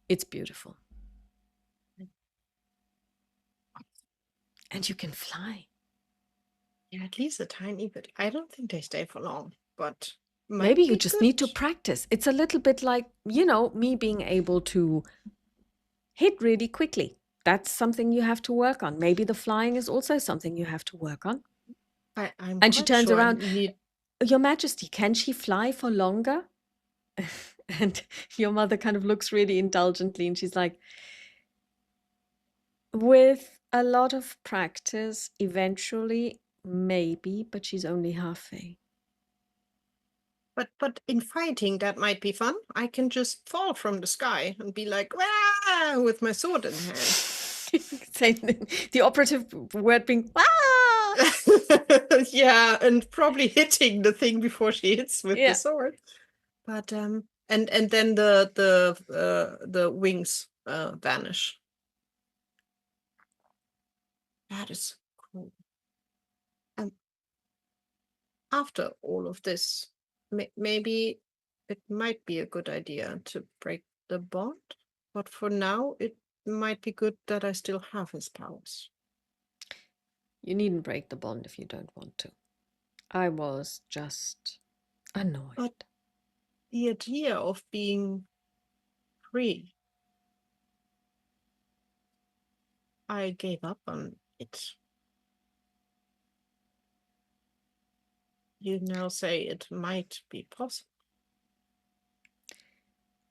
It's beautiful. And you can fly. Yeah, at least a tiny bit. I don't think they stay for long, but Maybe you be just good. need to practice. It's a little bit like, me being able to hit really quickly. That's something you have to work on. Maybe the flying is also something you have to work on. I'm And she quite turns sure I around, need. "Your Majesty, can she fly for longer?" And your mother kind of looks really indulgently and she's like, "With a lot of practice, eventually, maybe, but she's only halfway." But in fighting, that might be fun. I can just fall from the sky and be like, "Wah!" with my sword in hand. Say the operative word being, ah! Yeah, and probably hitting the thing before she hits with the Yeah. sword. But and then the wings vanish. That is cool. After all of this, maybe it might be a good idea to break the bond. But for now, it might be good that I still have his powers. You needn't break the bond if you don't want to. I was just annoyed. But the idea of being free, I gave up on it. You now say it might be possible.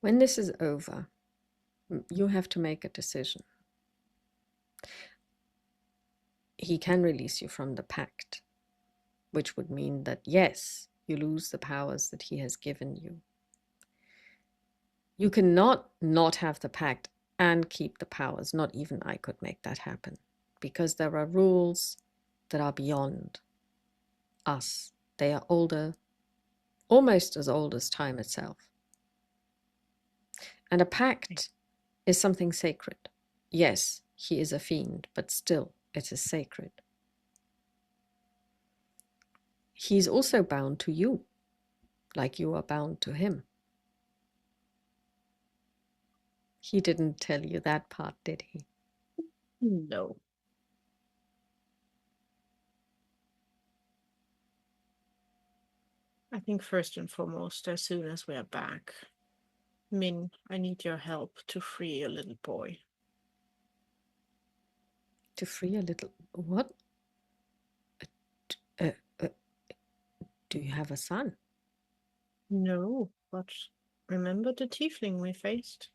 When this is over, you have to make a decision. He can release you from the pact, which would mean that, yes, you lose the powers that he has given you. You cannot not have the pact and keep the powers. Not even I could make that happen, because there are rules that are beyond us. They are older, almost as old as time itself. And a pact is something sacred. Yes, he is a fiend, but still, it is sacred. He's also bound to you, like you are bound to him. He didn't tell you that part, did he? No. I think first and foremost, as soon as we are back, Min, I need your help to free a little boy. To free a little... What? Do you have a son? No, but remember the tiefling we faced?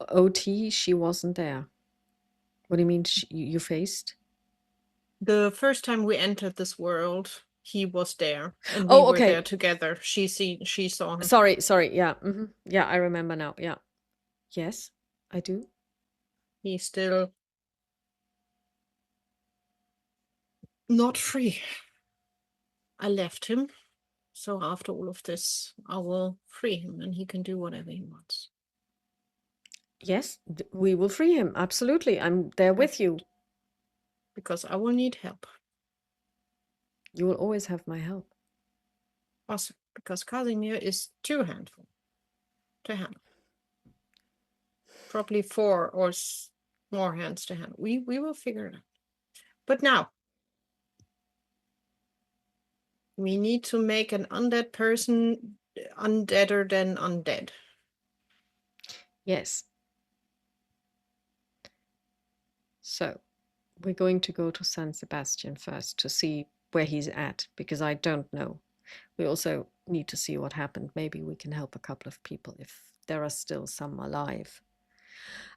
OT, she wasn't there. What do you mean you faced? The first time we entered this world, he was there, and we were there together. She saw him. Sorry, yeah. Yeah, I remember now, yeah. Yes, I do. He's still not free. I left him, so after all of this, I will free him, and he can do whatever he wants. Yes, we will free him, absolutely. I'm there with you. Because I will need help. You will always have my help. Awesome, because Casimir is too handful to handle. Probably 4 or more hands to handle. We will figure it out. But now, we need to make an undead person undeader than undead. Yes. So, we're going to go to San Sebastian first to see where he's at, because I don't know. We also need to see what happened. Maybe we can help a couple of people if there are still some alive.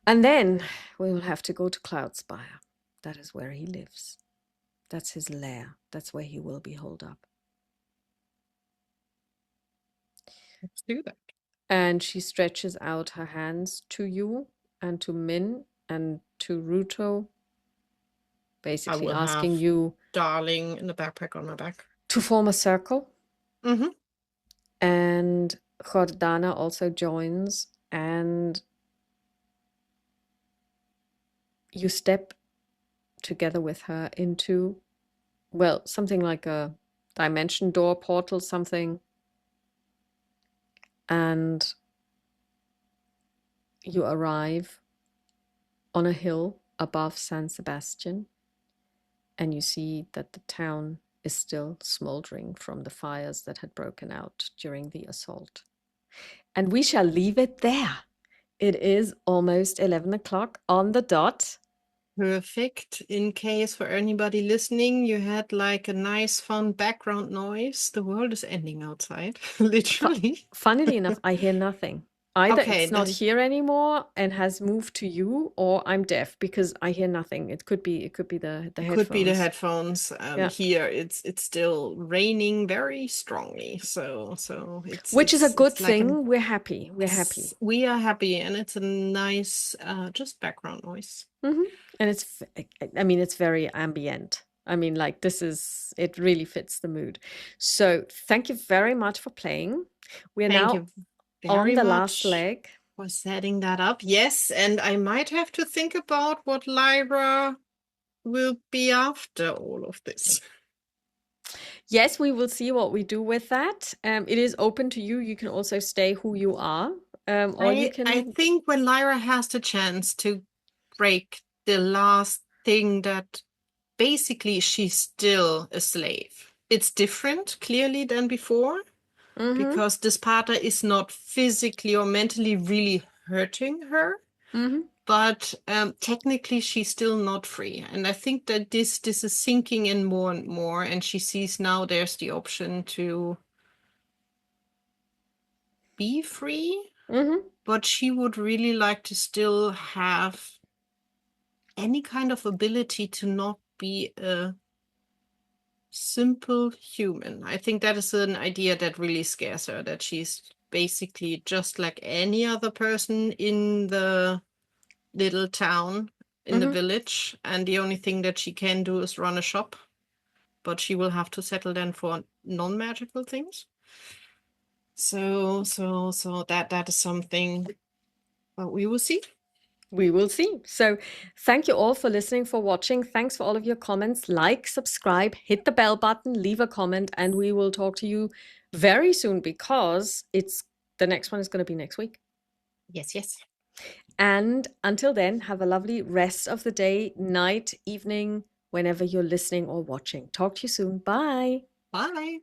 And then we will have to go to Cloudspire. That is where he lives. That's his lair. That's where he will be holed up. Let's do that. And she stretches out her hands to you and to Min and to Ruto, basically asking you, darling in the backpack on my back, to form a circle. Mm-hmm. And Jordana also joins, and you step together with her into, well, something like a dimension door portal, something. And you arrive on a hill above San Sebastian, and you see that the town is still smoldering from the fires that had broken out during the assault. And we shall leave it there. It is almost 11 o'clock on the dot. Perfect. In case for anybody listening, you had like a nice, fun background noise. The world is ending outside, literally. Funnily enough, I hear nothing. Either Okay, it's not then here anymore and has moved to you, or I'm deaf because I hear nothing. It could be the could be the headphones. headphones. Yeah. Here it's still raining very strongly, so it's Which is a good it's like thing. We're happy. We're happy. we are happy, and it's a nice just background noise. And I mean, it's very ambient. I mean, like it really fits the mood. So thank you very much for playing. We're Thank now you on very the last much leg. for setting that up. Yes, and I might have to think about what Lyra will be after all of this. Yes, we will see what we do with that. It is open to you. You can also stay who you are, or you I can. think when Lyra has the chance to break the last thing, that basically she's still a slave. It's different, clearly, than before, Mm-hmm, because this Sparta is not physically or mentally really hurting her, mm-hmm. but technically she's still not free. And I think that this is sinking in more and more, and she sees now there's the option to be free, Mm-hmm. but she would really like to still have any kind of ability to not be a simple human. I think that is an idea that really scares her, that she's basically just like any other person in the little town, in the Mm-hmm. village, and the only thing that she can do is run a shop, but she will have to settle then for non-magical things. So that is something, but we will see. We will see. So, thank you all for listening, for watching. Thanks for all of your comments. Like, subscribe, hit the bell button, leave a comment, and we will talk to you very soon because the next one is going to be next week. Yes. And until then, have a lovely rest of the day, night, evening, whenever you're listening or watching. Talk to you soon. Bye. Bye.